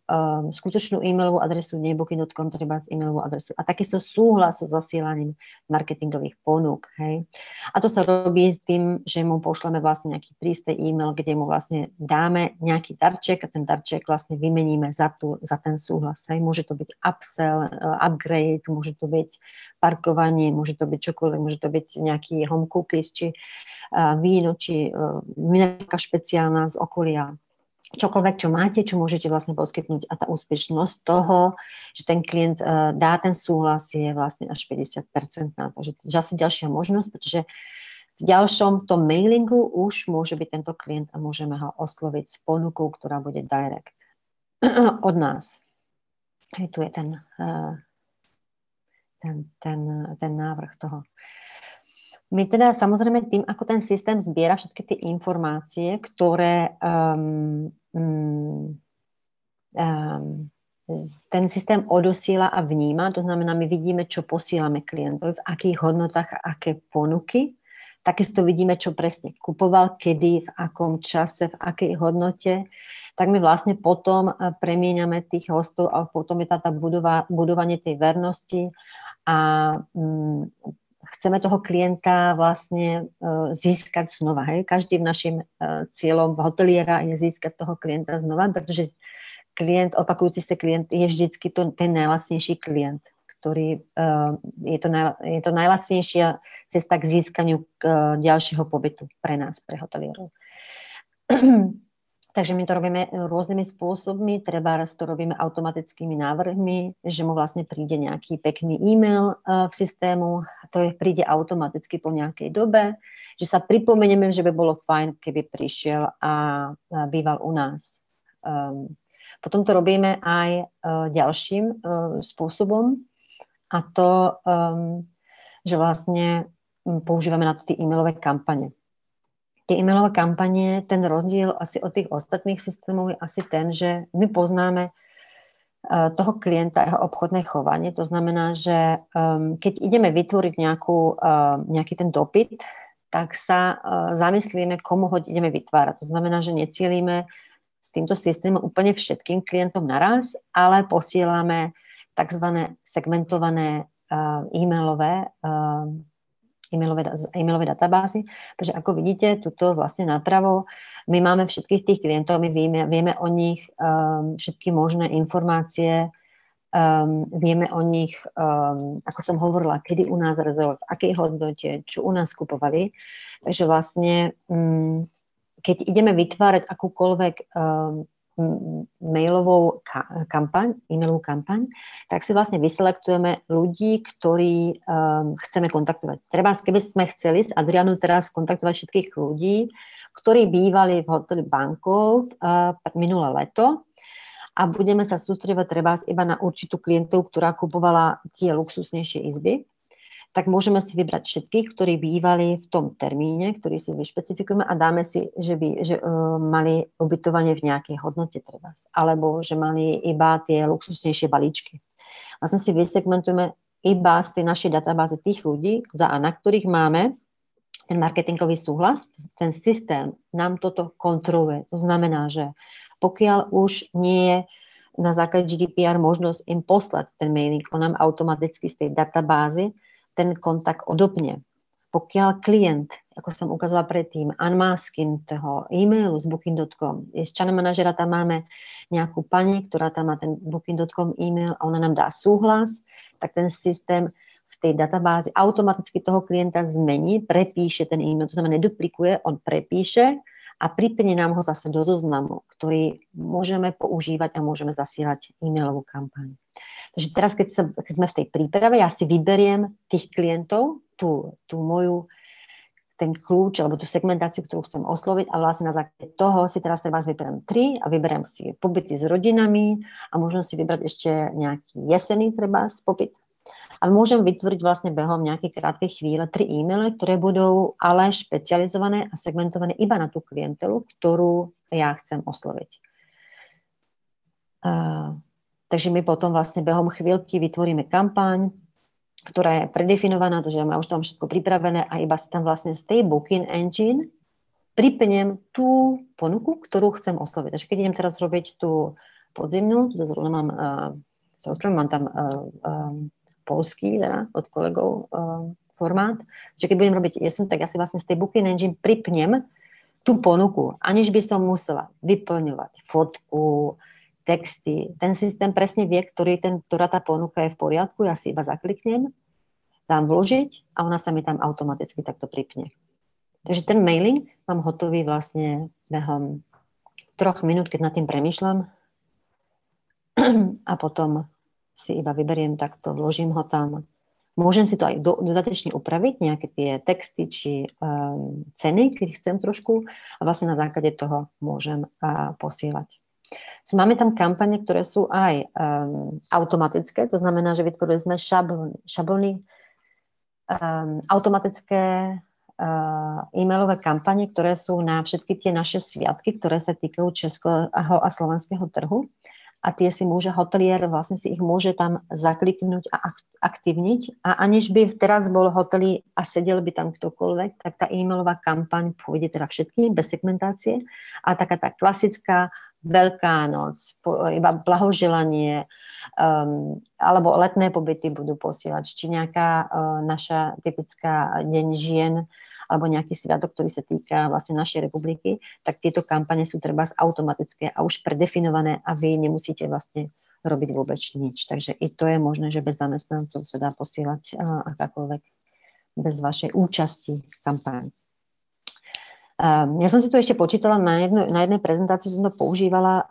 skutočnú e-mailovú adresu, nie Booking.com, treba z e-mailovú adresu. A takisto súhlas so zasielaním marketingových ponúk. Hej. A to sa robí s tým, že mu pošleme vlastne nejaký prístej e-mail, kde mu vlastne dáme nejaký darček a ten darček vlastne vymeníme za ten súhlas. Hej. Môže to byť upsell, upgrade, môže to byť parkovanie, môže to byť čokoľvek, môže to byť nejaký home cookies, či víno, či nejaká špeciálna z okolia. Čokoľvek, čo máte, čo môžete vlastne poskytnúť a tá úspešnosť toho, že ten klient dá ten súhlas, je vlastne až 50%. Takže zase ďalšia možnosť, pretože v ďalšom tom mailingu už môže byť tento klient a môžeme ho osloviť s ponukou, ktorá bude direct od nás. Hej, tu je ten návrh toho. My teda samozrejme tým, ako ten systém zbiera všetky tie informácie, ktoré ten systém odosiela a vníma, to znamená, my vidíme, čo posielame klientovi, v akých hodnotách a aké ponuky. Takisto vidíme, čo presne kupoval, kedy, v akom čase, v akej hodnote. Tak my vlastne potom premieňame tých hostov a potom je tá budovanie tej vernosti a chceme toho klienta vlastne získať znova. Hej? Každým našim cieľom hoteliera je získať toho klienta znova, pretože klient, opakujúci sa klient je vždycky ten najlacnejší klient, ktorý je to najlacnejšia cesta k získaniu ďalšieho pobytu pre nás, pre hotelierov. Takže my to robíme rôznymi spôsobmi, trebárs to robíme automatickými návrhmi, že mu vlastne príde nejaký pekný e-mail v systému, to príde automaticky po nejakej dobe, že sa pripomenieme, že by bolo fajn, keby prišiel a býval u nás. Potom to robíme aj ďalším spôsobom a to, že vlastne používame na to tie e-mailové kampane. Tie e-mailové kampanie, ten rozdiel asi od tých ostatných systémov je asi ten, že my poznáme toho klienta, jeho obchodné chovanie. To znamená, že keď ideme vytvoriť nejaký ten dopyt, tak sa zamyslíme, komu ho ideme vytvárať. To znamená, že necielíme s týmto systémom úplne všetkým klientom naraz, ale posielame tzv. Segmentované e-mailové databázy. Takže ako vidíte, tuto vlastne napravo, my máme všetkých tých klientov, my vieme o nich všetky možné informácie, vieme o nich, ako som hovorila, kedy u nás rezervovali, v akej hodnote, čo u nás kupovali. Takže vlastne, keď ideme vytvárať akúkoľvek e-mailovú kampaň, tak si vlastne vyselektujeme ľudí, ktorí chceme kontaktovať. Treba, keby sme chceli s Adrianou teraz kontaktovať všetkých ľudí, ktorí bývali v hoteli Bankov minulé leto a budeme sa sústredovať treba iba na určitú klientov, ktorá kupovala tie luxusnejšie izby, tak môžeme si vybrať všetkých, ktorí bývali v tom termíne, ktorý si vyšpecifikujeme a dáme si, že mali ubytovanie v nejakej hodnote treba, alebo že mali iba tie luxusnejšie balíčky. Vlastne si vysegmentujeme iba z tej našej databázy tých ľudí, na ktorých máme ten marketingový súhlas, ten systém nám toto kontroluje. To znamená, že pokiaľ už nie je na základe GDPR možnosť im poslať ten mailing, on nám automaticky z tej databázy ten kontakt odopne. Pokiaľ klient, ako som ukázala predtým, unmasking toho e-mailu z booking.com, z channel manažera tam máme nejakú pani, ktorá tam má ten booking.com e-mail a ona nám dá súhlas, tak ten systém v tej databázi automaticky toho klienta zmení, prepíše ten e-mail, to znamená neduplikuje, on prepíše a pripne nám ho zase do zoznamu, ktorý môžeme používať a môžeme zasielať e-mailovú kampaň. Takže teraz, keď sme v tej príprave, ja si vyberiem tých klientov, ten kľúč alebo tú segmentáciu, ktorú chcem osloviť a vlastne na základe toho si teraz vyberiem 3 a vyberiem si pobyty s rodinami a môžem si vybrať ešte nejaký jesenný pobyt. A môžem vytvoriť vlastne behom nejakej krátkej chvíle 3 e-maily, ktoré budú ale špecializované a segmentované iba na tú klientelu, ktorú ja chcem osloviť. Takže my potom vlastne behom chvíľky vytvoríme kampaň, ktorá je predefinovaná, takže ja už tam všetko pripravené a iba si tam vlastne z tej Booking Engine pripnem tú ponuku, ktorú chcem osloviť. Takže keď idem teraz robiť tú podzimnú, tu zrovna mám tam polský od kolegov formát, že keď budem robiť jeseň, tak ja si vlastne z tej Booking Engine pripnem tú ponuku, aniž by som musela vyplňovať fotku, texty. Ten systém presne vie, ktorá tá ponuka je v poriadku, ja si iba zakliknem, dám vložiť a ona sa mi tam automaticky takto pripne. Takže ten mailing mám hotový vlastne behom 3 minút, keď nad tým premýšľam a potom si iba vyberiem takto, vložím ho tam. Môžem si to aj dodatečne upraviť, nejaké tie texty či ceny, keď chcem trošku a vlastne na základe toho môžem posielať. Máme tam kampane, ktoré sú aj automatické, to znamená, že vytvorili sme šablony automatické e-mailové kampane, ktoré sú na všetky tie naše sviatky, ktoré sa týkajú českého a slovenského trhu. A tie si môže hotelier, vlastne si ich môže tam zakliknúť a aktivniť. A aniž by teraz bol hoteli a sedel by tam ktokoľvek, tak tá e-mailová kampaň pôjde teda všetkým, bez segmentácie. A taká tá klasická Veľká noc, iba blahoželanie, alebo letné pobyty budú posielať, či nejaká naša typická deň žien, alebo nejaký sviatok, ktorý sa týka vlastne našej republiky, tak tieto kampane sú treba automatické a už predefinované a vy nemusíte vlastne robiť vôbec nič. Takže i to je možné, že bez zamestnancov sa dá posielať akákoľvek bez vašej účasti v kampani. Ja som si tu ešte počítala na jednej prezentácii, som to používala,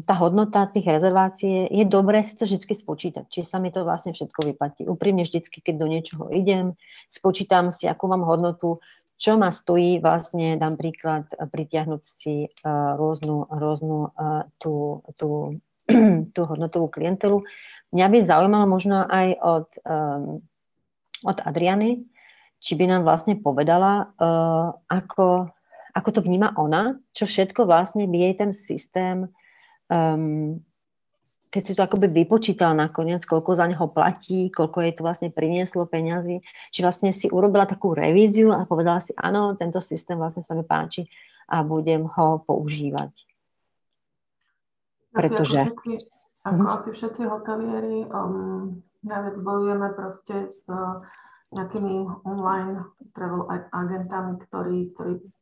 tá hodnota tých rezervácií, je dobré si to vždy spočítať, či sa mi to vlastne všetko vyplatí. Úprimne vždycky, keď do niečoho idem, spočítam si, akú mám hodnotu, čo ma stojí, vlastne dám príklad, pritiahnuť si rôznu tú hodnotovú klientelu. Mňa by zaujímalo možno aj od Adriany, či by nám vlastne povedala, ako to vníma ona, čo všetko vlastne by jej ten systém, keď si to akoby vypočítal nakoniec, koľko za neho platí, koľko jej to vlastne prinieslo peňazí, či vlastne si urobila takú revíziu a povedala si, áno, tento systém vlastne sa mi páči a budem ho používať. Pretože... Ako asi všetci hotelieri, najviac bojujeme proste s nejakými online travel agentami, ktorí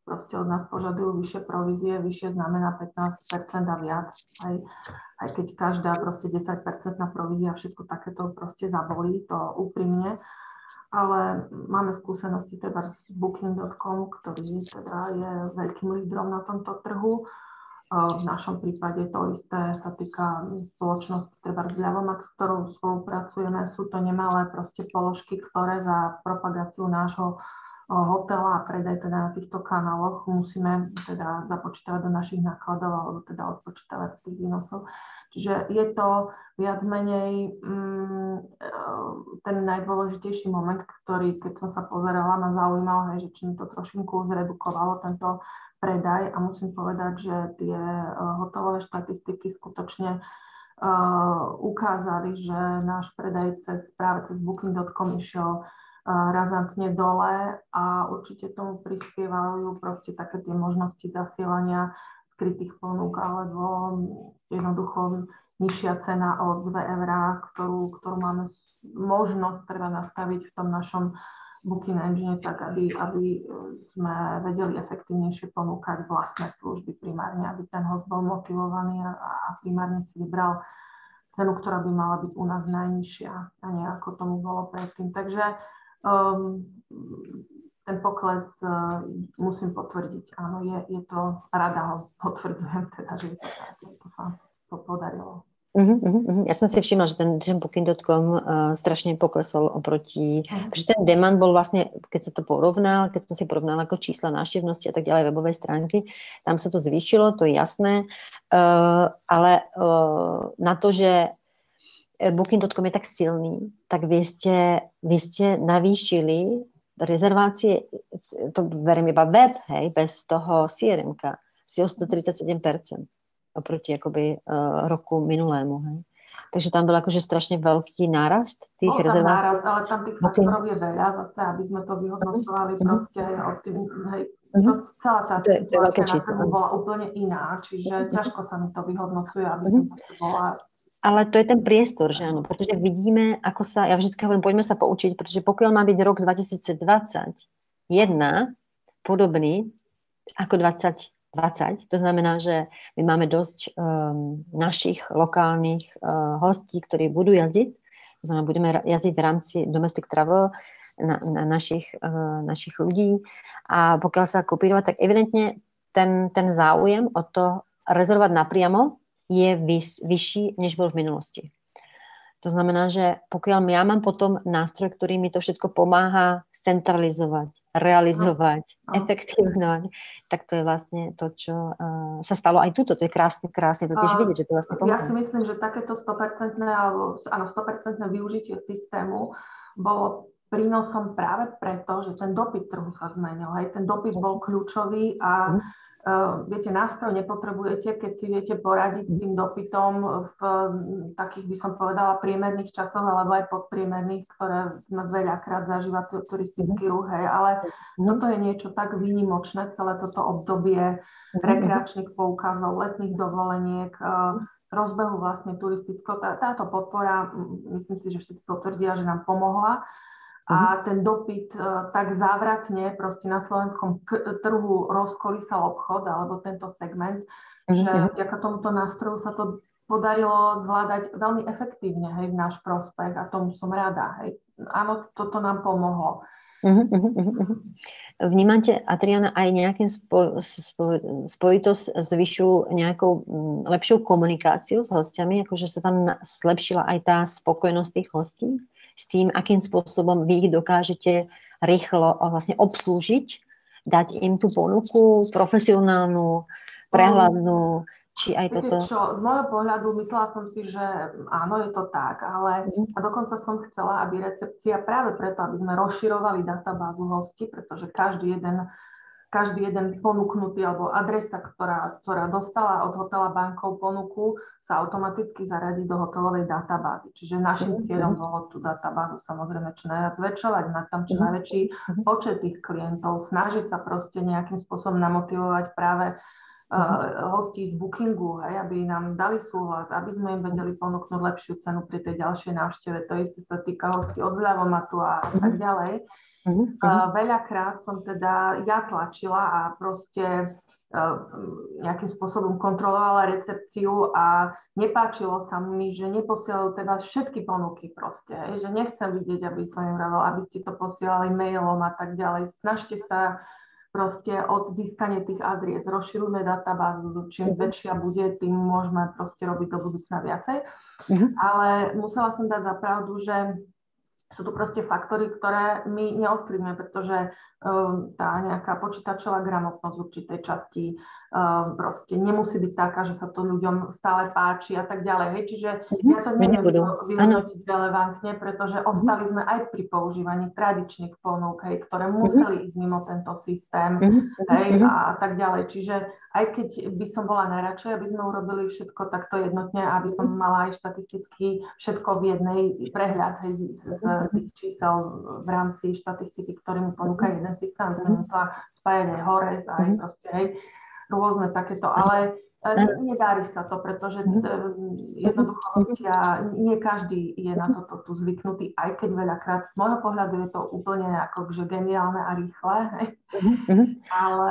proste od nás požadujú vyššie provízie, vyššie znamená 15% a viac, aj keď každá proste 10% provízia, všetko takéto proste zabolí, to úprimne. Ale máme skúsenosti teda s Booking.com, ktorý teda je veľkým lídrom na tomto trhu. V našom prípade to isté sa týka spoločnosti treba z Ľavomax, s ktorou spolupracujeme. Sú to nemalé proste položky, ktoré za propagáciu nášho hotela a predaj teda na týchto kanáloch musíme teda započítavať do našich nákladov alebo teda odpočítavať z tých výnosov. Čiže je to viac menej ten najdôležitejší moment, ktorý, keď som sa pozerala, ma zaujímal, že či mi to trošinku zredukovalo tento predaj a musím povedať, že tie hotelové štatistiky skutočne ukázali, že náš predaj práve cez Booking.com išiel razantne dole a určite tomu prispievajú proste také tie možnosti zasielania skrytých ponúk alebo jednoducho nižšia cena o 2 eurá, ktorú máme možnosť treba nastaviť v tom našom Booking Engine tak, aby sme vedeli efektívnejšie ponúkať vlastné služby primárne, aby ten host bol motivovaný a primárne si vybral cenu, ktorá by mala byť u nás najnižšia a nie ako tomu bolo predtým. Takže ten pokles musím potvrdiť. Áno, je to, rada ho potvrdzujem, teda, že to sa podarilo. Ja som si všimla, že ten Booking.com strašne poklesol oproti, že ten demand bol vlastne, keď sa to porovnal, keď som si porovnala ako čísla návštevnosti a tak ďalej webovej stránky, tam sa to zvýšilo, to je jasné, ale na to, že Booking.com je tak silný, tak vy ste navýšili rezervácie, to beriem iba web, hej, bez toho CRM-ka, si o 137% oproti akoby roku minulému, hej. Takže tam bol akože strašne veľký nárast tých rezervácií. Nárast, ale tam tých faktorov je veľa zase, aby sme to vyhodnocovali proste hej, celá tá situácia na trhu bola úplne iná, čiže ťažko sa mi to vyhodnocuje, aby som to bola. Ale to je ten priestor, že áno, pretože vidíme, ako sa, ja vždy hovorím, poďme sa poučiť, pretože pokiaľ má byť rok 2021 podobný ako 2020, to znamená, že my máme dosť našich lokálnych hostí, ktorí budú jazdiť, to znamená, budeme jazdiť v rámci domestic travel na našich ľudí a pokiaľ sa kopírovať, tak evidentne ten záujem o to rezervovať napriamo je vyšší, než bol v minulosti. To znamená, že pokiaľ ja mám potom nástroj, ktorý mi to všetko pomáha centralizovať, realizovať, efektívnovať, tak to je vlastne to, čo sa stalo aj tuto. To je krásne to tiež vidieť, že to vlastne pomáha. Ja si myslím, že takéto 100% využitie systému bolo prínosom práve preto, že ten dopyt trhu sa zmenil. Hej. Ten dopyt bol kľúčový a viete, nástroj nepotrebujete, keď si viete poradiť s tým dopytom v takých, by som povedala, priemerných časoch, alebo aj podpriemerných, ktoré sme veľakrát zažíva turistický ruch. Hej. Ale toto je niečo tak výnimočné, celé toto obdobie rekreačných poukazov, letných dovoleniek, rozbehu vlastne turistického. Táto podpora, myslím si, že všetci potvrdia, že nám pomohla. A ten dopyt tak závratne proste na slovenskom trhu rozkolísal obchod alebo tento segment, že vďaka tomuto nástroju sa to podarilo zvládať veľmi efektívne, hej, v náš prospech a tomu som rada. Hej. Áno, toto nám pomohlo. Vnímate, Adriana, aj nejakým spojitosť s vyššou nejakou lepšou komunikáciou s hostiami, akože sa tam zlepšila aj tá spokojnosť tých hostí? S tým, akým spôsobom vy ich dokážete rýchlo vlastne obslúžiť, dať im tú ponuku profesionálnu, prehľadnú, či aj toto... Čo, z môjho pohľadu myslela som si, že áno, je to tak, ale a dokonca som chcela, aby recepcia práve preto, aby sme rozširovali databázu hostí, pretože každý jeden ponúknutý alebo adresa, ktorá dostala od hotela bankov ponuku, sa automaticky zaradí do hotelovej databázy. Čiže našim cieľom bolo tú databázu samozrejme čo najviac zväčšovať, mať tam čo najväčší počet tých klientov, snažiť sa proste nejakým spôsobom namotivovať práve hostí z bookingu, hej, aby nám dali súhlas, aby sme im vedeli ponúknuť lepšiu cenu pri tej ďalšej návšteve. To isté sa týka hostí od zľavomatu a tak ďalej. Veľakrát som teda ja tlačila a proste nejakým spôsobom kontrolovala recepciu a nepáčilo sa mi, že neposielajú teda všetky ponuky proste, že nechcem vidieť, aby som im vravala, aby ste to posielali mailom a tak ďalej. Snažte sa proste od získania tých adries, rozširujme databázu, čím väčšia bude, tým môžeme proste robiť do budúcna viacej. Ale musela som dať za pravdu, že sú tu proste faktory, ktoré my neovplyvňujeme, pretože tá nejaká počítačová gramotnosť v určitej časti proste nemusí byť taká, že sa to ľuďom stále páči a tak ďalej. Hej. Čiže ja to neviem vyhodnotiť relevantne, pretože ostali sme aj pri používaní tradičných ponúk, hej, ktoré museli ísť mimo tento systém, hej, a tak ďalej. Čiže aj keď by som bola najradšej, aby sme urobili všetko takto jednotne, aby som mala aj štatisticky všetko v jednej prehľad, hej, z tých čísel v rámci štatistiky, ktorý mi ponúka jeden systém, som musela spájať aj Hores, aj proste, hej, rôzne takéto, ale nedarí sa to, pretože jednoducho hostia, nie každý je na toto tu zvyknutý, aj keď veľakrát z môjho pohľadu je to úplne ako že geniálne a rýchle, ale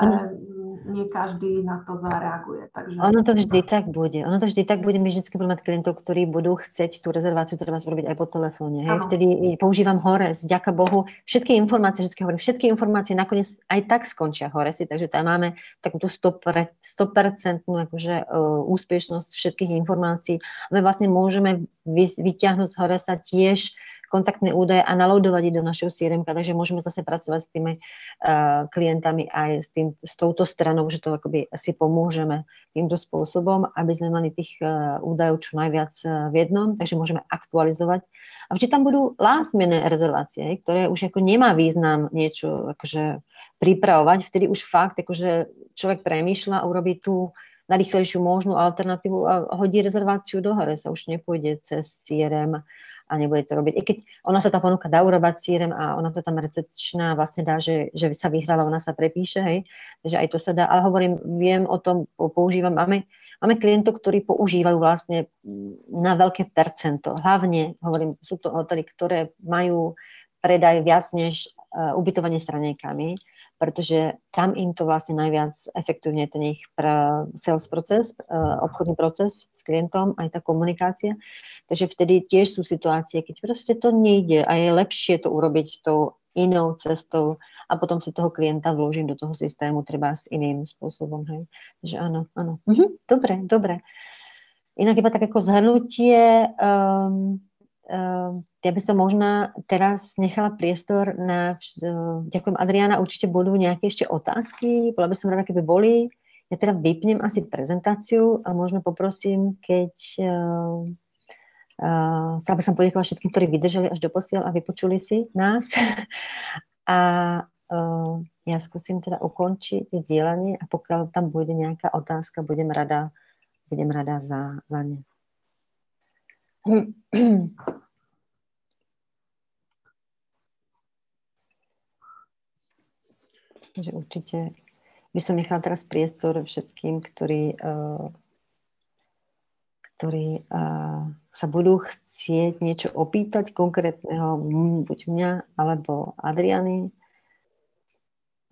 nie každý na to zareaguje. Takže... Ono to vždy tak bude. My vždy budeme mať klientov, ktorí budú chcieť tú rezerváciu treba urobiť aj po telefóne. Hej? Vtedy používam Hores, vďaka Bohu. Všetky informácie nakoniec aj tak skončia Horesy, takže tam máme takúto 100% akože, úspešnosť všetkých informácií. My vlastne môžeme vyťahnuť z Horesa tiež kontaktné údaje a naloadovať ich do našeho CRM, takže môžeme zase pracovať s tými klientami aj s touto stranou, že to akoby si pomôžeme týmto spôsobom, aby sme mali tých údajov čo najviac v jednom, takže môžeme aktualizovať. A vždy tam budú last minute rezervácie, ktoré už ako nemá význam niečo akože pripravovať, vtedy už fakt akože človek premýšľa a urobí tú najrýchlejšiu možnú alternatívu a hodí rezerváciu do Horesa, už nepôjde cez CRM a nebude to robiť. I keď ona sa tá ponuka dá urobať CRM a ona to tam recepčná vlastne dá, že sa vyhrala, ona sa prepíše, hej, takže aj to sa dá, ale hovorím, viem o tom, používam, máme klientov, ktorí používajú vlastne na veľké percento, hlavne, hovorím, sú to hotely, ktoré majú predaj viac než ubytovanie s raňajkami, pretože tam im to vlastne najviac efektívne ten ich sales proces, obchodný proces s klientom, aj tá komunikácia. Takže vtedy tiež sú situácie, keď proste to nejde a je lepšie to urobiť tou inou cestou a potom si toho klienta vložím do toho systému treba s iným spôsobom. Hej. Takže áno. Dobre. Inak iba tak ako zhrnutie, ja by som možno teraz nechala priestor na... Ďakujem, Adriana, určite budú nejaké ešte otázky. Bola by som rada, keby boli. Ja teda vypnem asi prezentáciu a možno poprosím, keď Chcela by som poďakovať všetkým, ktorí vydržali až do posiaľ a vypočuli si nás. A ja skúsim teda ukončiť zdieľanie a pokiaľ tam bude nejaká otázka, budem rada za ne. Takže určite by som nechala teraz priestor všetkým, ktorí sa budú chcieť niečo opýtať konkrétneho, buď mňa, alebo Adriany.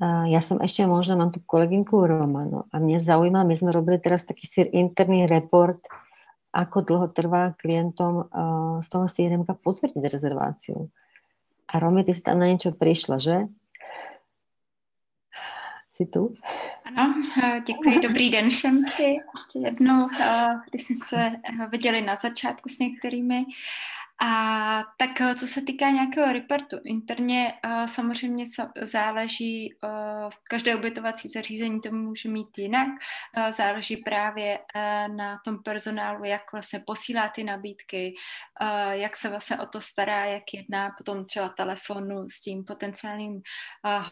Ja som ešte možno, mám tu kolegynku Romano a mňa zaujíma, my sme robili teraz taký interný report, ako dlho trvá klientom z toho CRM-ka potvrdiť rezerváciu. A Romy, ty si tam na niečo prišla, že? Si tu? Ano, děkuji, dobrý den všem tři. Ještě jednou, když jsme se viděli na začátku s některými. A tak co se týká nějakého reportu, interně samozřejmě záleží, každé ubytovací zařízení to může mít jinak, záleží právě na tom personálu, jak vlastně posílá ty nabídky, jak se vlastně o to stará, jak jedná potom třeba telefonu s tím potenciálním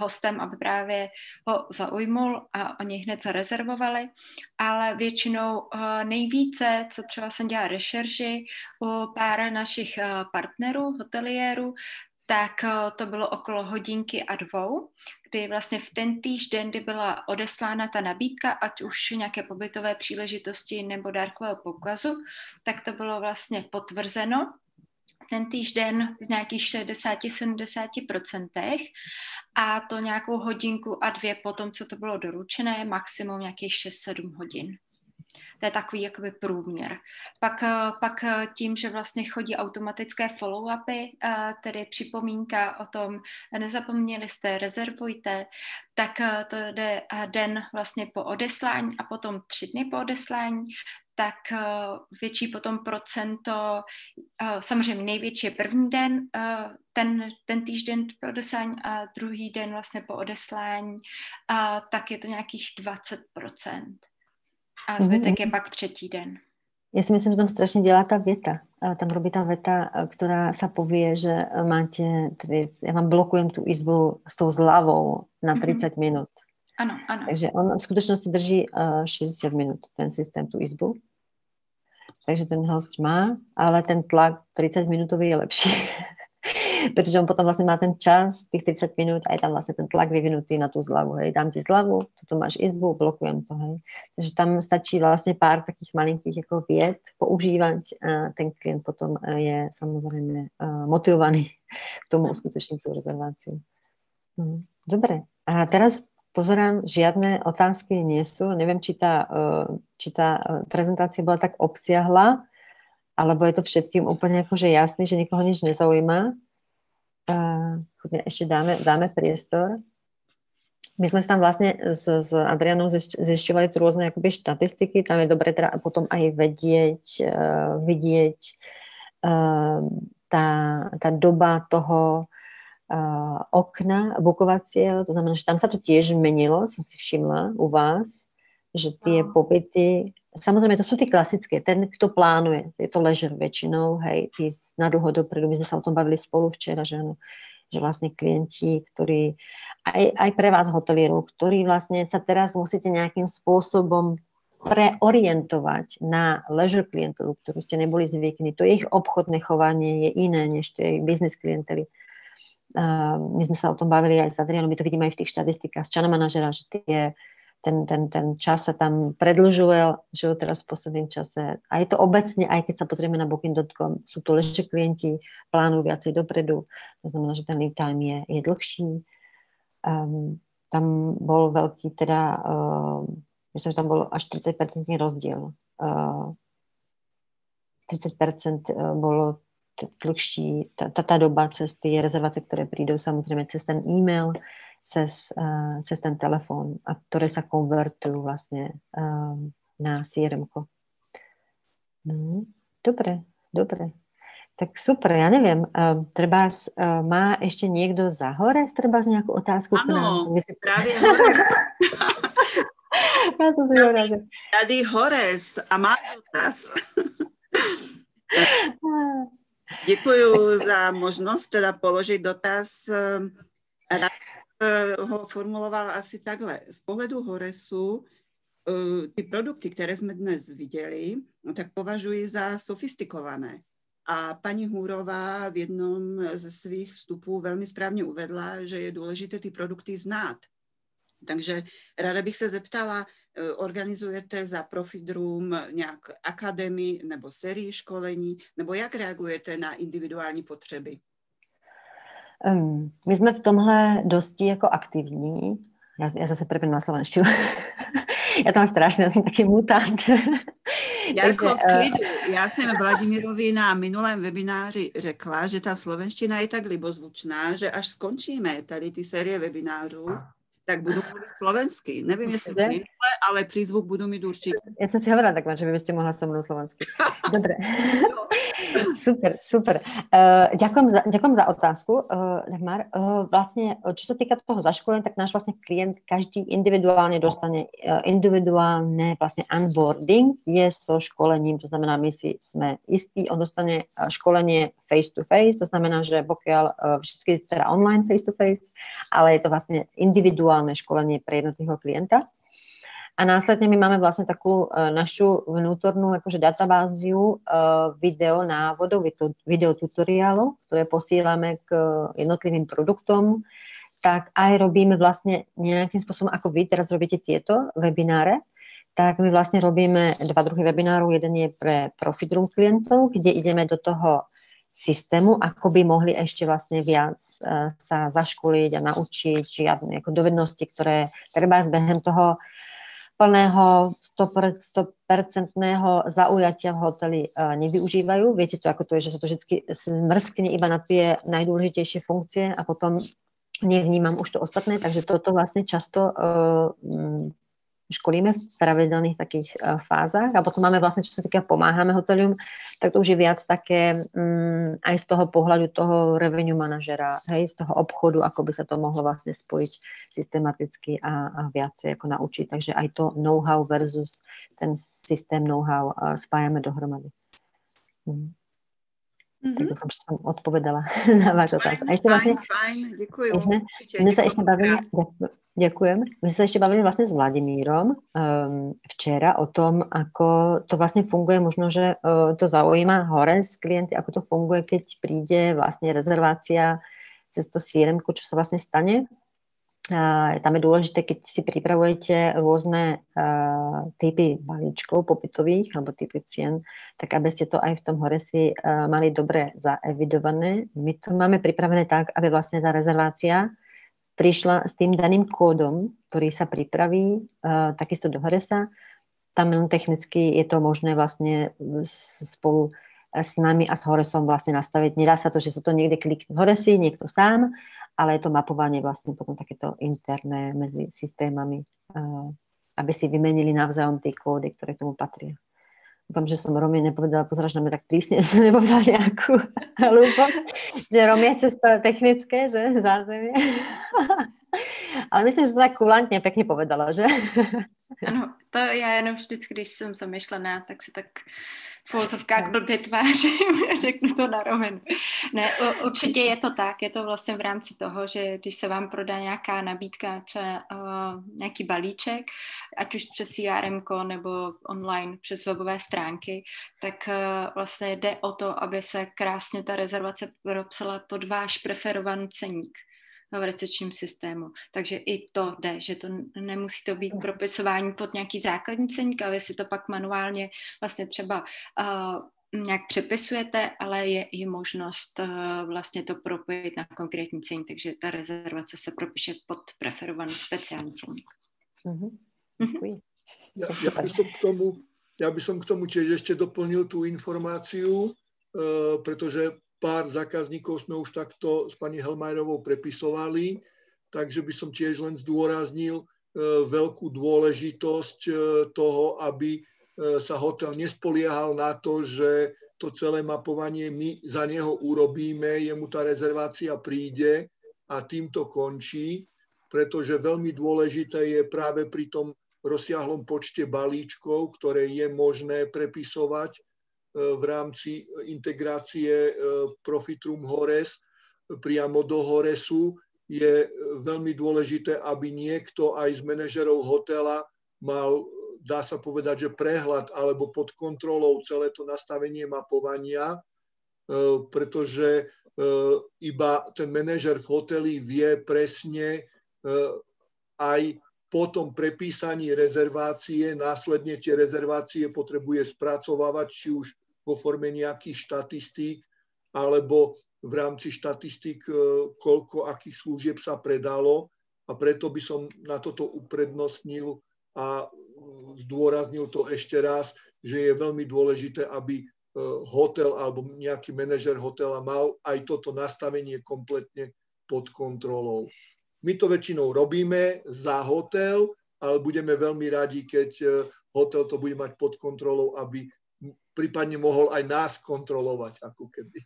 hostem, aby právě ho zaujmul a oni hned zarezervovali, ale většinou nejvíce, co třeba jsem dělala rešerži u pár našich partnerů, hoteliérů, tak to bylo okolo 1 a 2 hodin, kdy vlastně v ten týžden, kdy byla odeslána ta nabídka, ať už nějaké pobytové příležitosti nebo dárkového poukazu, tak to bylo vlastně potvrzeno ten týžden v nějakých 60-70% a to nějakou 1 a 2 hodiny potom, co to bylo doručené, maximum nějakých 6-7 hodin. To je takový jakoby průměr. Pak tím, že vlastně chodí automatické follow-upy, tedy připomínka o tom, nezapomněli jste, rezervujte, tak to jde den vlastně po odeslání a potom 3 dny po odeslání, tak větší potom procento, samozřejmě největší je první den, ten týžden po odeslání a druhý den vlastně po odeslání, tak je to nějakých 20%. A zbytek je pak 3. den. Ja si myslím, že tam strašne delá tá veta. Tam robí tá veta, ktorá sa povie, že máte, ja vám blokujem tú izbu s tou zľavou na 30 minút. Áno, áno. Takže on v skutočnosti drží 60 minút, ten systém, tú izbu. Takže ten host má, ale ten tlak 30 minútový je lepší. Pretože on potom vlastne má ten čas, tých 30 minút a je tam vlastne ten tlak vyvinutý na tú zľavu. Hej. Dám ti zľavu, tuto máš izbu, blokujem to. Hej. Takže tam stačí vlastne pár takých malinkých ako vied používať a ten klient potom je samozrejme motivovaný k tomu uskutočniť tú rezerváciu. Dobre. A teraz pozerám, žiadne otázky nie sú. Neviem, či tá prezentácia bola tak obsiahla, alebo je to všetkým úplne akože jasný, že nikoho nič nezaujíma. Ešte dáme priestor. My sme sa tam vlastne s Adrianou zisťovali rôzne akoby štatistiky. Tam je dobre teda potom aj vidieť tá doba toho okna bukovacieho. To znamená, že tam sa to tiež menilo, som si všimla u vás, že tie pobyty, samozrejme to sú tie klasické, ten, kto plánuje, je to leisure väčšinou, hej, tí na dlho dopredu, my sme sa o tom bavili spolu včera, že vlastne klienti, ktorí, aj pre vás hotelierov, ktorí vlastne sa teraz musíte nejakým spôsobom preorientovať na leisure klientelu, ktorú ste neboli zvykní. To ich obchodné chovanie je iné, než tie business klientely. My sme sa o tom bavili aj s Adrianom, my to vidíme aj v tých štatistikách z channel manažera, že ten čas sa tam predĺžuje, že teraz v poslednom čase. A je to obecne, aj keď sa potrebujeme na booking.com, sú to leisure klienti, plánujú viacej dopredu, to znamená, že ten lead time je dlhší. Tam bol veľký, teda, myslím, že tam bol až 30% rozdiel. 30% bolo dlhší, tá doba cez tie rezervácie, ktoré prídu, samozrejme cez ten e-mail, cez ten telefón, a ktoré sa konvertujú vlastne na CRM-ko. No, dobre. Tak super, ja neviem. Má ešte niekto za Hores? Treba z nejakú otázku? Áno, práve Hores. Ja som si hovorila, že... Tady Hores a má otázku. Děkuji za možnost teda položit dotaz. Rád ho formuloval asi takhle. Z pohledu Horesu ty produkty, které jsme dnes viděli, tak považuji za sofistikované. A paní Hůrová v jednom ze svých vstupů velmi správně uvedla, že je důležité ty produkty znát. Takže ráda bych se zeptala, organizujete za Profit Room nějak akademii nebo sérii školení, nebo jak reagujete na individuální potřeby? My jsme v tomhle dosti jako aktivní. Já zase prepím na slovenštinu. Já tam strašně, já jsem taky mutant. Jarko, v klidu. Já jsem Vladimirovi na minulém webináři řekla, že ta slovenština je tak libozvučná, že až skončíme tady ty série webinářů, tak budu mluvit slovensky. Nevím, jestli plynule, ale prízvuk budu mít určitě. Ja som si hovorila tak, že by ste mohla so mnou slovensky. Dobre. Super. Ďakujem za otázku, Dagmar. Vlastne, čo sa týka toho zaškolenia, tak náš vlastne klient každý individuálne dostane individuálne vlastne onboarding je so školením, to znamená, my si sme istí, on dostane školenie face to face, to znamená, že pokiaľ všetky teda online face to face, ale je to vlastne individuálne školenie pre jednotlivého klienta. A následne my máme vlastne takú našu vnútornú akože databáziu videonávodov, videotutoriálov, ktoré posílame k jednotlivým produktom, tak aj robíme vlastne nejakým spôsobom, ako vy teraz robíte tieto webináre, tak my vlastne robíme 2 druhy webinárov. Jeden je pre Profit Room klientov, kde ideme do toho systému, ako by mohli ešte vlastne viac sa zaškoliť a naučiť žiadne ako dovednosti, ktoré treba behem toho plného 100% zaujatia v hoteli nevyužívajú. Viete to, ako to je, že sa to vždy mrskne iba na tie najdôležitejšie funkcie a potom nevnímam už to ostatné, takže toto vlastne často školíme v pravidelných takých fázach a potom máme vlastne, čo sa týka pomáhame hotelium, tak to už je viac také aj z toho pohľadu toho revenue manažera, hej, z toho obchodu, ako by sa to mohlo vlastne spojiť systematicky a viacej ako naučiť. Takže aj to know-how versus ten systém know-how spájame dohromady. Tak dúfam, že som odpovedala na váš otázku. A ešte vlastne... Fajn, ďakujem. My sa ešte bavili... Ďakujem. My sa ešte bavili vlastne s Vladimírom včera o tom, ako to vlastne funguje. Možno, že to zaujíma Hores klienty, ako to funguje, keď príde vlastne rezervácia cez to CRM, čo sa vlastne stane. Tam je dôležité, keď si pripravujete rôzne typy balíčkov popytových alebo typy cien, tak aby ste to aj v tom Horesi mali dobre zaevidované. My to máme pripravené tak, aby vlastne tá rezervácia prišla s tým daným kódom, ktorý sa pripraví takisto do Horesa. Tam technicky je to možné vlastne spolu s nami a s Horesom vlastne nastaviť. Nedá sa to, že sa to niekde klikne v Horesi, niekto sám, ale je to mapovanie vlastne potom takéto interné medzi systémami, aby si vymenili navzájom tie kódy, ktoré k tomu patria. Dúfam, že som Romy nepovedala, pozráš na mňa tak prísne, že som nepovedala nejakú hlúposť, že Romy je cez to technické, že zázemie. Ale myslím, že to tak kulantne pekne povedala, že? Ano, to já jenom vždycky, když jsem zamyšlená, tak se tak v uvozovkách blbě tvářím, řeknu to na rovinu. Ne, určitě je to tak, je to vlastně v rámci toho, že když se vám prodá nějaká nabídka, třeba nějaký balíček, ať už přes CRM nebo online přes webové stránky, tak vlastně jde o to, aby se krásně ta rezervace propsala pod váš preferovaný ceník v recepčním systému. Takže i to jde, že to nemusí to být propisování pod nějaký základní ceník, ale si to pak manuálně vlastně třeba nějak přepisujete, ale je i možnost vlastně to propojit na konkrétní ceník, takže ta rezervace se propíše pod preferovaný speciální ceník. Ja by som k tomu tiež ešte doplnil tú informáciu, pretože pár zákazníkov sme už takto s pani Helmajerovou prepisovali, takže by som tiež len zdôraznil veľkú dôležitosť toho, aby sa hotel nespoliehal na to, že to celé mapovanie my za neho urobíme, jemu tá rezervácia príde a tým to končí, pretože veľmi dôležité je práve pri tom rozsiahlom počte balíčkov, ktoré je možné prepisovať, v rámci integrácie Profitrum Hores priamo do Horesu, je veľmi dôležité, aby niekto aj z manažerov hotela mal, dá sa povedať, že prehľad alebo pod kontrolou celé to nastavenie mapovania, pretože iba ten manažer v hoteli vie presne aj po tom prepísaní rezervácie, následne tie rezervácie potrebuje spracovávať, či už vo forme nejakých štatistík, alebo v rámci štatistík, koľko akých služieb sa predalo. A preto by som na toto uprednostnil a zdôraznil to ešte raz, že je veľmi dôležité, aby hotel alebo nejaký manažer hotela mal aj toto nastavenie kompletne pod kontrolou. My to väčšinou robíme za hotel, ale budeme veľmi radi, keď hotel to bude mať pod kontrolou, aby prípadne mohol aj nás kontrolovať, ako keby.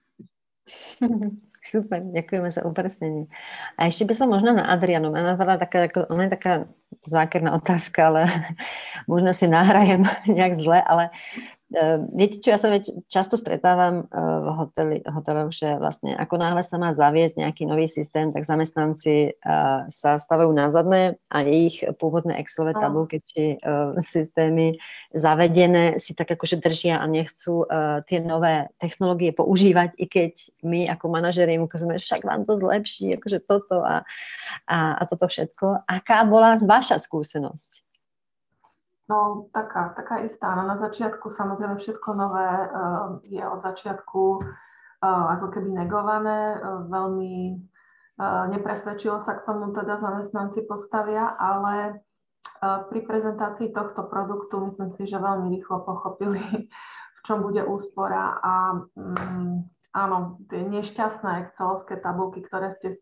Super, ďakujeme za upresnenie. A ešte by som možno na Adrianu. Ona je taká zákerná otázka, ale možno si nahrajem nejak zle, ale viete čo, ja sa často stretávam v hoteloch, že vlastne ako náhle sa má zaviesť nejaký nový systém, tak zamestnanci sa stavajú na zadné a ich pôvodné Excelové tabulky či systémy zavedené si tak akože držia a nechcú tie nové technológie používať, i keď my ako manažeri im ukazujeme, však vám to zlepší, akože toto a toto všetko. Aká bola vaša skúsenosť? No, taká istá. No, na začiatku samozrejme všetko nové je od začiatku ako keby negované. Veľmi nepresvedčilo sa k tomu teda zamestnanci postavia, ale pri prezentácii tohto produktu myslím si, že veľmi rýchlo pochopili, v čom bude úspora a áno, tie nešťastné excelovské tabulky, ktoré ste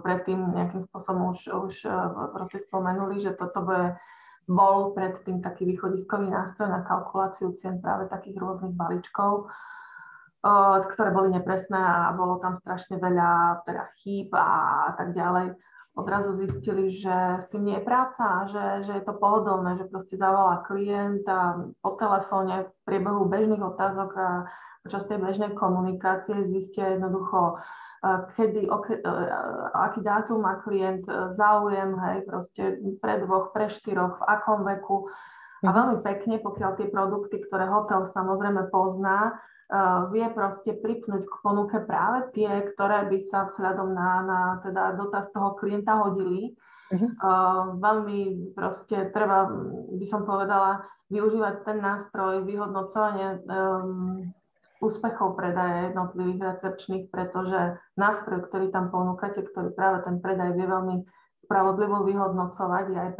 predtým nejakým spôsobom už proste spomenuli, že toto bol predtým taký východiskový nástroj na kalkuláciu cien práve takých rôznych balíčkov, ktoré boli nepresné a bolo tam strašne veľa teda chýb a tak ďalej. Odrazu zistili, že s tým nie je práca, že je to pohodlné, že proste zavolá klient a po telefóne v priebehu bežných otázok a počas tej bežnej komunikácie zistia jednoducho, aký dátum má klient záujem, hej, proste pre 2, pre 4, v akom veku. A veľmi pekne, pokiaľ tie produkty, ktoré hotel samozrejme pozná, vie proste pripnúť k ponuke práve tie, ktoré by sa vzhľadom na teda dotaz toho klienta hodili. Veľmi proste treba, by som povedala, využívať ten nástroj vyhodnocovania úspechov predaja jednotlivých recepčných, pretože nástroj, ktorý tam ponúkate, ktorý práve ten predaj vie veľmi spravodlivo vyhodnocovať, je aj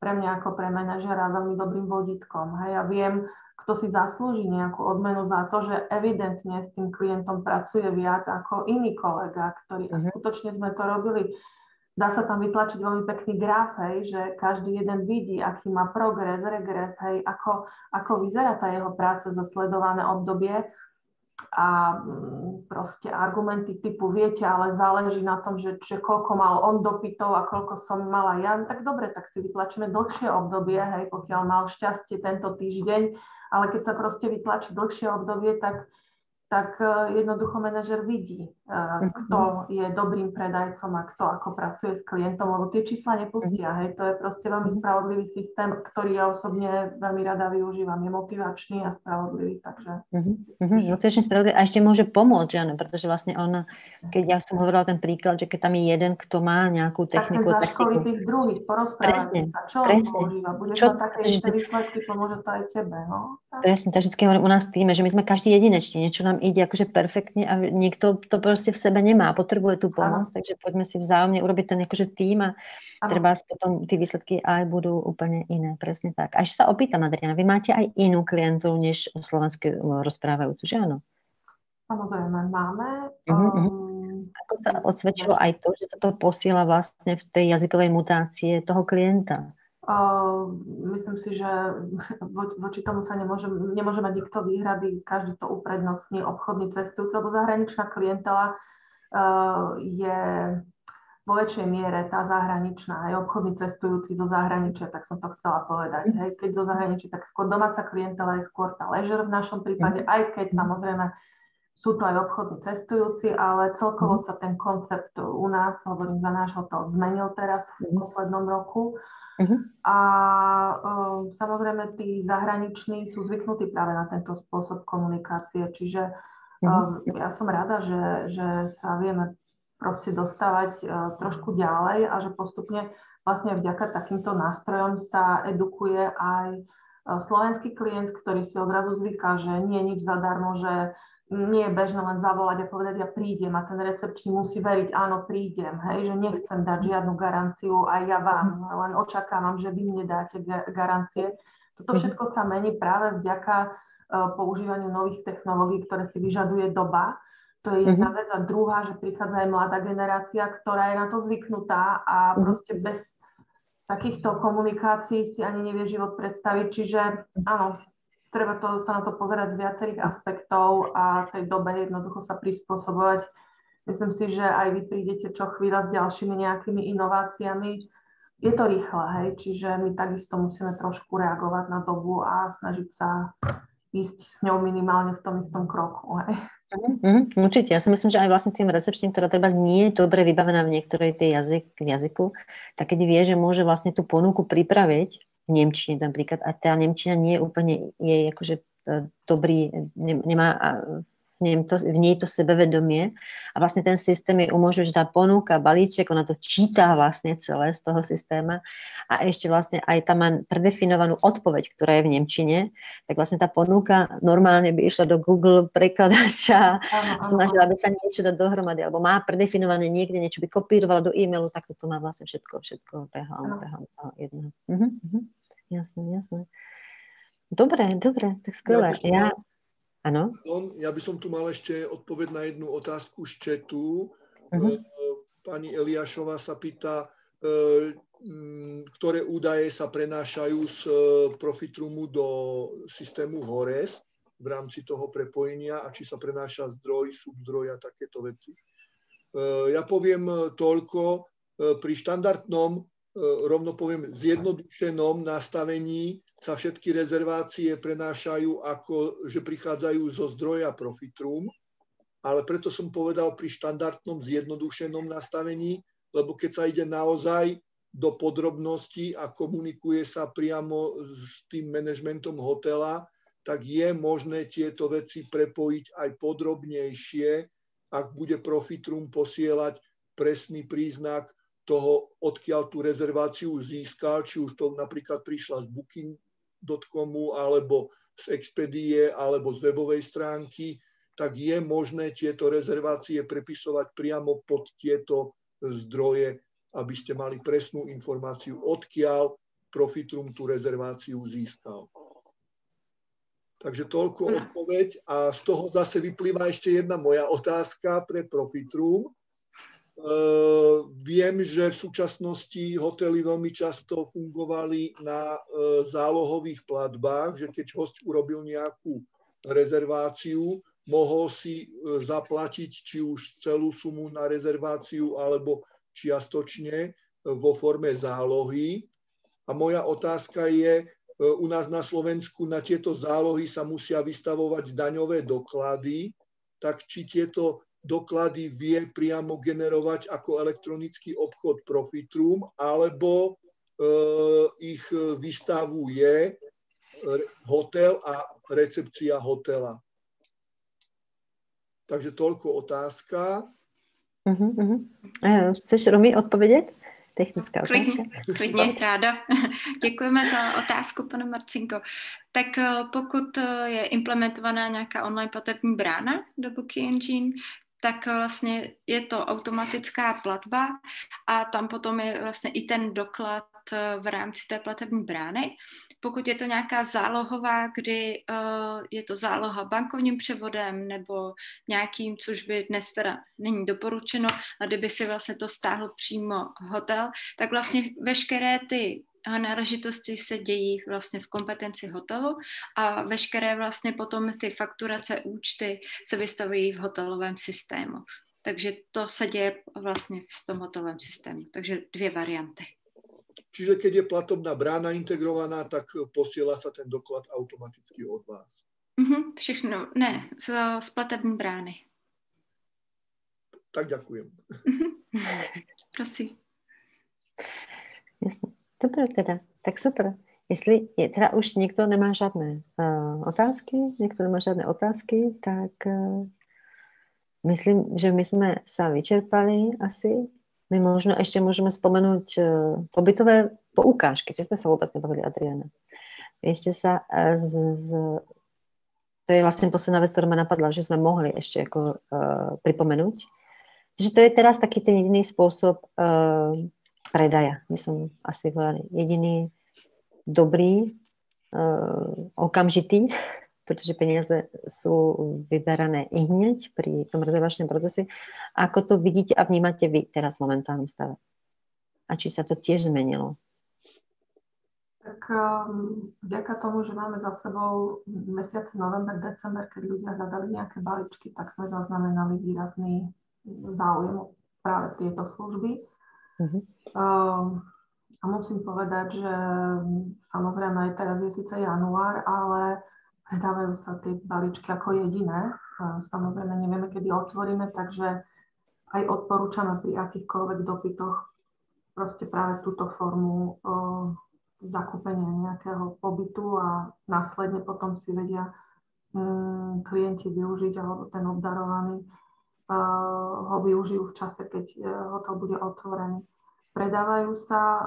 pre mňa ako pre manažera veľmi dobrým vodítkom. Hej, ja viem, kto si zaslúži nejakú odmenu za to, že evidentne s tým klientom pracuje viac ako iný kolega, ktorý a skutočne sme to robili. Dá sa tam vytlačiť veľmi pekný graf, hej, že každý jeden vidí, aký má progres, regres, hej, ako vyzerá tá jeho práca za sledované obdobie. A proste argumenty typu viete, ale záleží na tom, že koľko mal on dopytov a koľko som mala ja, tak dobre, tak si vytlačíme dlhšie obdobie, hej, pokiaľ mal šťastie tento týždeň, ale keď sa proste vytlačí dlhšie obdobie, tak jednoducho manažer vidí, kto je dobrým predajcom a kto ako pracuje s klientom, lebo tie čísla nepustia, hej, to je proste veľmi spravodlivý systém, ktorý ja osobne veľmi rada využívam, je motivačný a spravodlivý, takže... Motivačný, spravodlivý a ešte môže pomôcť, áno, pretože vlastne ona, keď ja som hovorila ten príklad, že keď tam je jeden, kto má nejakú techniku... Tak zaškolí tých druhých, porozprávajte sa, čo on používa, budeš mať také isté výsledky, pomôže to aj tebe, no? Presne, tak vždycky hovorím u nás v tíme, že my sme každý jedinečný, niečo nám ide akože perfektne a niekto to proste v sebe nemá, potrebuje tú pomoc, takže poďme si vzájomne urobiť ten akože tým a treba potom tí výsledky aj budú úplne iné, presne tak. A ešte sa opýtam, Adriana, vy máte aj inú klientelu než slovenské rozprávajúcu, že áno? Samozrejme, máme. Ako sa osvedčilo aj to, že sa to posiela vlastne v tej jazykovej mutácie toho klienta? Myslím si, že voči tomu sa nemôže mať nikto výhrady, každý to uprednostní, obchodný cestujúci, lebo zahraničná klientela je vo väčšej miere tá zahraničná, aj obchodní cestujúci zo zahraničia, tak som to chcela povedať. Hej. Keď zo zahraničia, tak skôr domáca klientela je skôr tá leisure v našom prípade, aj keď samozrejme sú to aj obchodní cestujúci, ale celkovo sa ten koncept u nás, hovorím za náš hotel, zmenil teraz v poslednom roku. A samozrejme tí zahraniční sú zvyknutí práve na tento spôsob komunikácie, čiže ja som rada, že sa vieme proste dostávať trošku ďalej a že postupne vlastne vďaka takýmto nástrojom sa edukuje aj slovenský klient, ktorý si odrazu zvyká, že nie je nič zadarmo, že nie je bežné len zavolať a povedať, ja prídem a ten recepčný musí veriť, áno, prídem, hej, že nechcem dať žiadnu garanciu aj ja vám, len očakávam, že vy mne dáte garancie. Toto všetko sa mení práve vďaka používaniu nových technológií, ktoré si vyžaduje doba. To je jedna vec. A druhá, že prichádza aj mladá generácia, ktorá je na to zvyknutá a proste bez takýchto komunikácií si ani nevie život predstaviť. Čiže áno, treba sa na to pozerať z viacerých aspektov a tej dobe jednoducho sa prispôsobovať. Myslím si, že aj vy prídete čo chvíľa s ďalšími nejakými inováciami. Je to rýchle, hej, čiže my takisto musíme trošku reagovať na dobu a snažiť sa ísť s ňou minimálne v tom istom kroku, hej. Určite. Ja si myslím, že aj vlastne tým recepčným, ktorá treba nie je dobre vybavená v niektorej tej jazyku, tak keď vie, že môže vlastne tú ponuku pripraviť v nemčine napríklad, a tá nemčina nie je úplne jej akože dobrý, nemá v nej to sebevedomie a vlastne ten systém jej umožňuje, že tá ponúka balíček, ona to číta vlastne celé z toho systéma a ešte vlastne aj tam má predefinovanú odpoveď, ktorá je v nemčine, tak vlastne tá ponúka normálne by išla do Google prekladača, snažila by sa niečo dať dohromady, alebo má predefinované niekde, niečo by kopírovala do e-mailu, tak toto má vlastne všetko behom toho jedného. Jasné. Dobre, tak skvelé. Áno. Ja by som tu mal ešte odpoveď na jednu otázku z chatu. Pani Eliášová sa pýta, ktoré údaje sa prenášajú z Profitroomu do systému HORES v rámci toho prepojenia a či sa prenáša zdroj, subzdroj a takéto veci. Ja poviem toľko, pri štandardnom, rovno poviem zjednodušenom nastavení sa všetky rezervácie prenášajú ako, že prichádzajú zo zdroja Profitroom, ale preto som povedal pri štandardnom zjednodušenom nastavení, lebo keď sa ide naozaj do podrobností a komunikuje sa priamo s tým manažmentom hotela, tak je možné tieto veci prepojiť aj podrobnejšie, ak bude Profitroom posielať presný príznak toho, odkiaľ tú rezerváciu získal, či už to napríklad prišla z Booking.comu, alebo z Expedie, alebo z webovej stránky, tak je možné tieto rezervácie prepisovať priamo pod tieto zdroje, aby ste mali presnú informáciu, odkiaľ Profitroom tú rezerváciu získal. Takže toľko odpoveď. A z toho zase vyplýva ešte jedna moja otázka pre Profitroom. Viem, že v súčasnosti hotely veľmi často fungovali na zálohových platbách, že keď host urobil nejakú rezerváciu, mohol si zaplatiť či už celú sumu na rezerváciu alebo čiastočne vo forme zálohy. A moja otázka je, u nás na Slovensku na tieto zálohy sa musia vystavovať daňové doklady, tak či tieto doklady vie priamo generovať ako elektronický obchod Profitroom, alebo ich vystavuje hotel a recepcia hotela. Takže toľko otázka. Chceš, Romy, odpovědět? Technická otázka. Klidně, ráda. Děkujeme za otázku, pane Marcinko. Tak pokud je implementovaná nějaká online platební brána do Booking Engine, tak vlastně je to automatická platba a tam potom je vlastně i ten doklad v rámci té platební brány. Pokud je to nějaká zálohová, kdy je to záloha bankovním převodem nebo nějakým, což by dnes teda není doporučeno, a kdyby si vlastně to stáhl přímo hotel, tak vlastně veškeré ty náležitosti se dějí vlastně v kompetenci hotelu a veškeré vlastně potom ty fakturace, účty se vystavují v hotelovém systému. Takže to se děje vlastně v tom hotovém systému. Takže 2 varianty. Čiže keď je platobná brána integrovaná, tak posiela sa ten doklad automaticky od vás. Všechno, ne, z platební brány. Tak ďakujem. Prosím. Jasne. Dobre teda, tak super. Jestli je, teda už nikto nemá žádné otázky, tak myslím, že my sme sa vyčerpali asi. My možno ešte môžeme spomenúť pobytové poukážky. Či sme sa vôbec nebavili, Adriana? Vy ste sa to je vlastne posledná vec, ktorá ma napadla, že sme mohli ešte ako pripomenúť. Že to je teraz taký ten jediný spôsob predaja. My som asi volali jediný dobrý, okamžitý, pretože peniaze sú vyberané i hneď pri tom rezervačnom procese. Ako to vidíte a vnímate vy teraz v momentálnom stave? A či sa to tiež zmenilo? Tak vďaka tomu, že máme za sebou mesiace november, december, keď ľudia hľadali nejaké balíčky, tak sme zaznamenali výrazný záujem práve tieto služby. A musím povedať, že samozrejme aj teraz je síce január, ale predávajú sa tie balíčky ako jediné. Samozrejme nevieme, kedy otvoríme, takže aj odporúčame pri akýchkoľvek dopytoch proste práve túto formu zakúpenia nejakého pobytu a následne potom si vedia klienti využiť alebo ten obdarovaný ho využijú v čase, keď hotel bude otvorený. Predávajú sa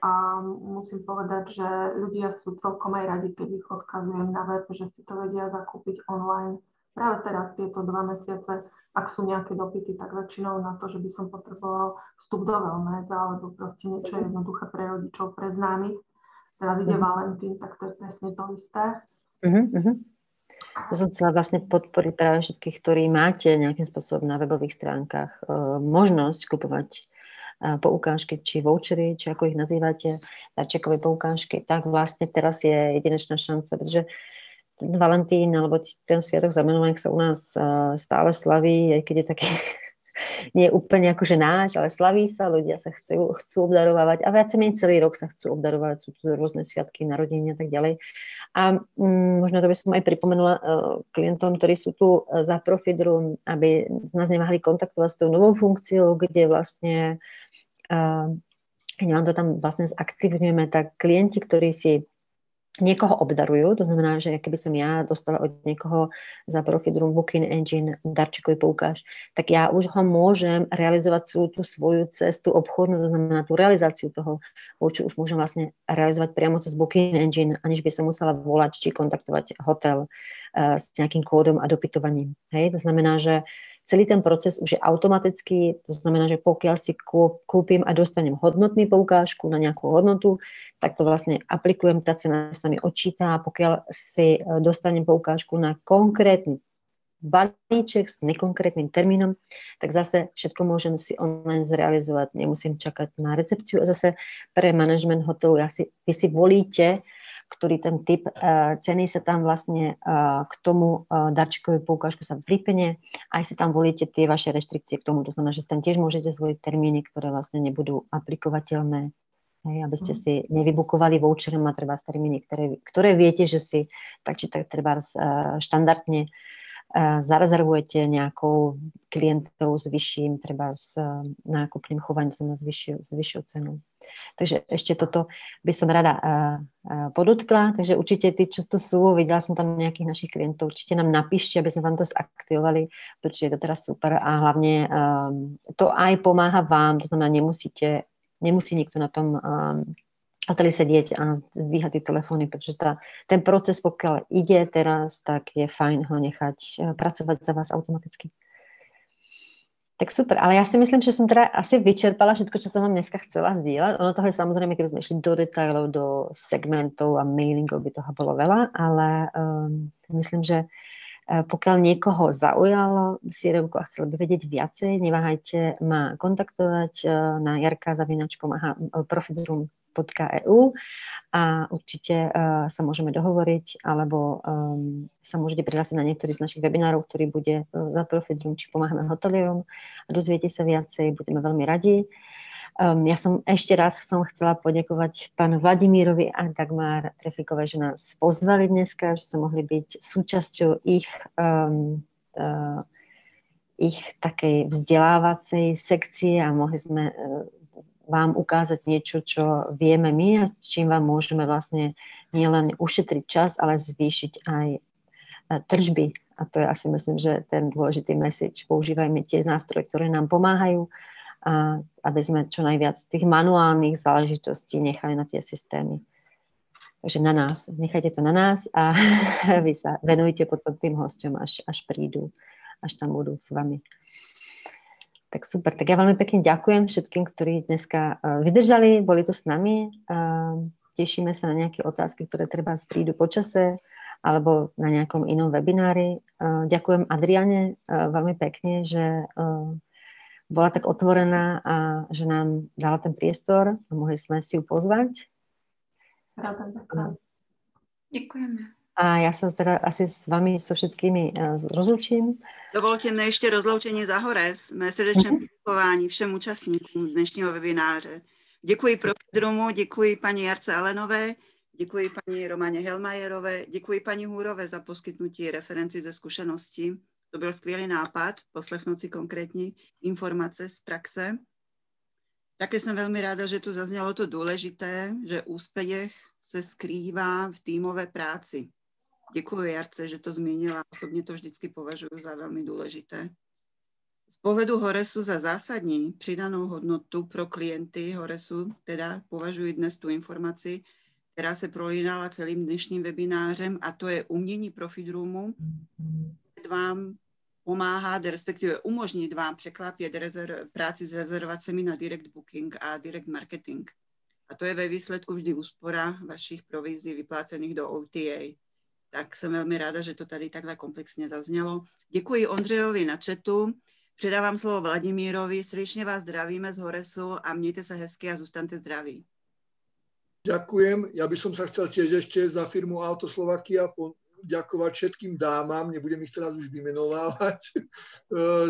a musím povedať, že ľudia sú celkom aj radi, keď ich odkazujem na web, že si to vedia zakúpiť online. Práve teraz tieto 2 mesiace, ak sú nejaké dopyty, tak väčšinou na to, že by som potreboval vstup do wellness alebo proste niečo jednoduché pre rodičov, pre známych. Teraz ide Valentín, tak to je presne to isté. To som chcela vlastne podporiť práve všetkých, ktorí máte nejakým spôsobom na webových stránkach možnosť kupovať poukážky, či vouchery, či ako ich nazývate, darčekové poukážky, tak vlastne teraz je jedinečná šanca, pretože ten Valentín alebo ten sviatok zamenovaných sa u nás stále slaví, aj keď je taký nie je úplne akože náš, ale slaví sa, ľudia sa chcú obdarovávať a viac menej celý rok sa chcú obdarovať, sú tu rôzne sviatky, narodenia a tak ďalej. A možno to by som aj pripomenula klientom, ktorí sú tu za Profit Room, aby nás neváhali kontaktovať s tou novou funkciou, kde vlastne to tam vlastne zaktivňujeme, tak klienti, ktorí si niekoho obdarujú, to znamená, že keby som ja dostala od niekoho za Profit Room Booking Engine darčekový poukáž, tak ja už ho môžem realizovať celú tú svoju cestu obchodnú, to znamená tú realizáciu toho, už môžem vlastne realizovať priamo cez Booking Engine, aniž by som musela volať či kontaktovať hotel s nejakým kódom a dopytovaním. Hej? To znamená, že celý ten proces už je automatický, to znamená, že pokiaľ si kúpim a dostanem hodnotný poukážku na nejakú hodnotu, tak to vlastne aplikujem, tá cena sa mi odčíta a pokiaľ si dostanem poukážku na konkrétny balíček s nekonkrétnym termínom, tak zase všetko môžem si online zrealizovať, nemusím čakať na recepciu a zase pre management hotelu vy si volíte, ktorý ten typ ceny sa tam vlastne k tomu darčekovej poukážku sa pripne, aj si tam volíte tie vaše reštrikcie k tomu, to znamená, že tam tiež môžete zvoliť termíny, ktoré vlastne nebudú aplikovateľné, aby ste si nevybukovali voucherom a treba termíny, ktoré viete, že si tak či tak treba štandardne zarezervujete nejakou klientov s vyšším treba s nákupným chovaním, s vyššou cenou. Takže ešte toto by som rada podotkla, takže určite tí, čo tu sú, videla som tam nejakých našich klientov, určite nám napíšte, aby sme vám to zaktivovali, pretože je to teraz super a hlavne to aj pomáha vám, to znamená, nemusí nikto na tom hoteli sedieť a zdvíhať tie telefóny, pretože ten proces, pokiaľ ide teraz, tak je fajn ho nechať pracovať za vás automaticky. Tak super, ale ja si myslím, že som teda asi vyčerpala všetko, čo som vám dneska chcela zdieľať. Ono toho je samozrejme, keby sme išli do detailov, do segmentov a mailingov, by toho bolo veľa, ale myslím, že pokiaľ niekoho zaujalo Sierovku a chcel by vedieť viacej, neváhajte ma kontaktovať na jarka@profitroom.sk www.webinary.eu a určite sa môžeme dohovoriť, alebo sa môžete prihlásiť na niektorý z našich webinárov, ktorý bude za Profit Room, či pomáhame hotelierom. Dozviete sa viacej, budeme veľmi radi. Ja som ešte raz chcela poďakovať pánu Vladimírovi a Dagmar Trefikovej, že nás pozvali dneska, že sme mohli byť súčasťou ich takej vzdelávacej sekcie a mohli sme vám ukázať niečo, čo vieme my a čím vám môžeme vlastne nielen ušetriť čas, ale zvýšiť aj tržby. A to je asi, myslím, že ten dôležitý message. Používajme tie nástroje, ktoré nám pomáhajú, a aby sme čo najviac tých manuálnych záležitostí nechali na tie systémy. Takže na nás. Nechajte to na nás a vy sa venujte potom tým hosťom, až prídu, až tam budú s vami. Tak super, tak ja veľmi pekne ďakujem všetkým, ktorí dneska vydržali, boli tu s nami. Tešíme sa na nejaké otázky, ktoré treba prídu po čase alebo na nejakom inom webinári. Ďakujem Adriane veľmi pekne, že bola tak otvorená a že nám dala ten priestor a mohli sme si ju pozvať. Ďakujeme. A ja sa teda asi s vami so všetkými rozlúčim. Dovolte mi ještě rozloučení za Hores. Mé srdečné poděkování všem účastníkům dnešního webináře. Děkuji Profit Roomu, děkuji paní Jarce Alenové, děkuji paní Romaně Helmajerové, děkuji paní Hůrové za poskytnutí referenci ze zkušeností. To byl skvělý nápad, poslechnout si konkrétní informace z praxe. Také jsem velmi ráda, že tu zaznělo to důležité, že úspěch se skrývá v týmové práci. Děkuji Jarce, že to zmínila. Osobně to vždycky považuji za velmi důležité. Z pohledu Horesu za zásadní přidanou hodnotu pro klienty Horesu, teda považuji dnes tu informaci, která se prolínala celým dnešním webinářem, a to je umění Profit Roomu, vám pomáhat, respektive umožnit vám překlápět práci s rezervacemi na direct booking a direct marketing. A to je ve výsledku vždy úspora vašich provizí vyplácených do OTA. Tak jsem velmi ráda, že to tady takhle komplexně zaznělo. Děkuji Ondřejovi na chatu. Předávám slovo Vladimírovi. Srdečně vás zdravíme z Horesu a mějte se hezky a zůstaňte zdraví. Ďakujem. Ja by som sa chcel tiež ešte za firmu Autoslovakia ďakovať všetkým dámam, nebudem ich teraz už vymenovávať,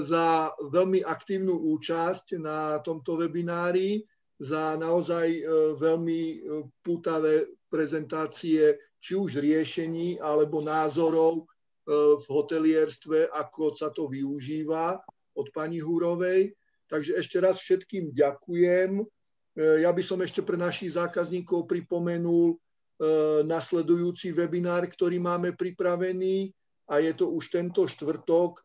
za veľmi aktívnu účasť na tomto webinári, za naozaj veľmi pútavé prezentácie či už riešení alebo názorov v hotelierstve, ako sa to využíva od pani Húrovej. Takže ešte raz všetkým ďakujem. Ja by som ešte pre našich zákazníkov pripomenul nasledujúci webinár, ktorý máme pripravený, a je to už tento štvrtok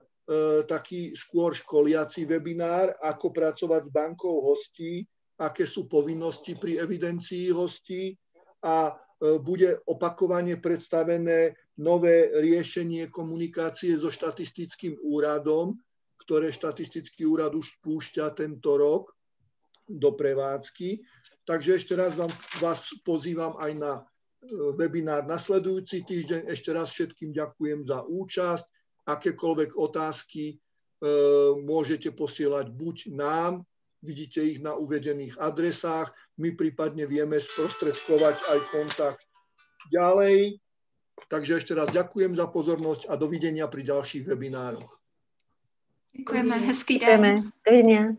taký skôr školiaci webinár, ako pracovať s bankou hostí, aké sú povinnosti pri evidencii hostí, a bude opakovane predstavené nové riešenie komunikácie so štatistickým úradom, ktoré štatistický úrad už spúšťa tento rok do prevádzky. Takže ešte raz vás pozývam aj na webinár nasledujúci týždeň. Ešte raz všetkým ďakujem za účasť. Akékoľvek otázky môžete posielať buď nám, vidíte ich na uvedených adresách, my prípadne vieme sprostredkovať aj kontakt ďalej. Takže ešte raz ďakujem za pozornosť a dovidenia pri ďalších webinároch. Děkujeme, hezký den. Dovidenia.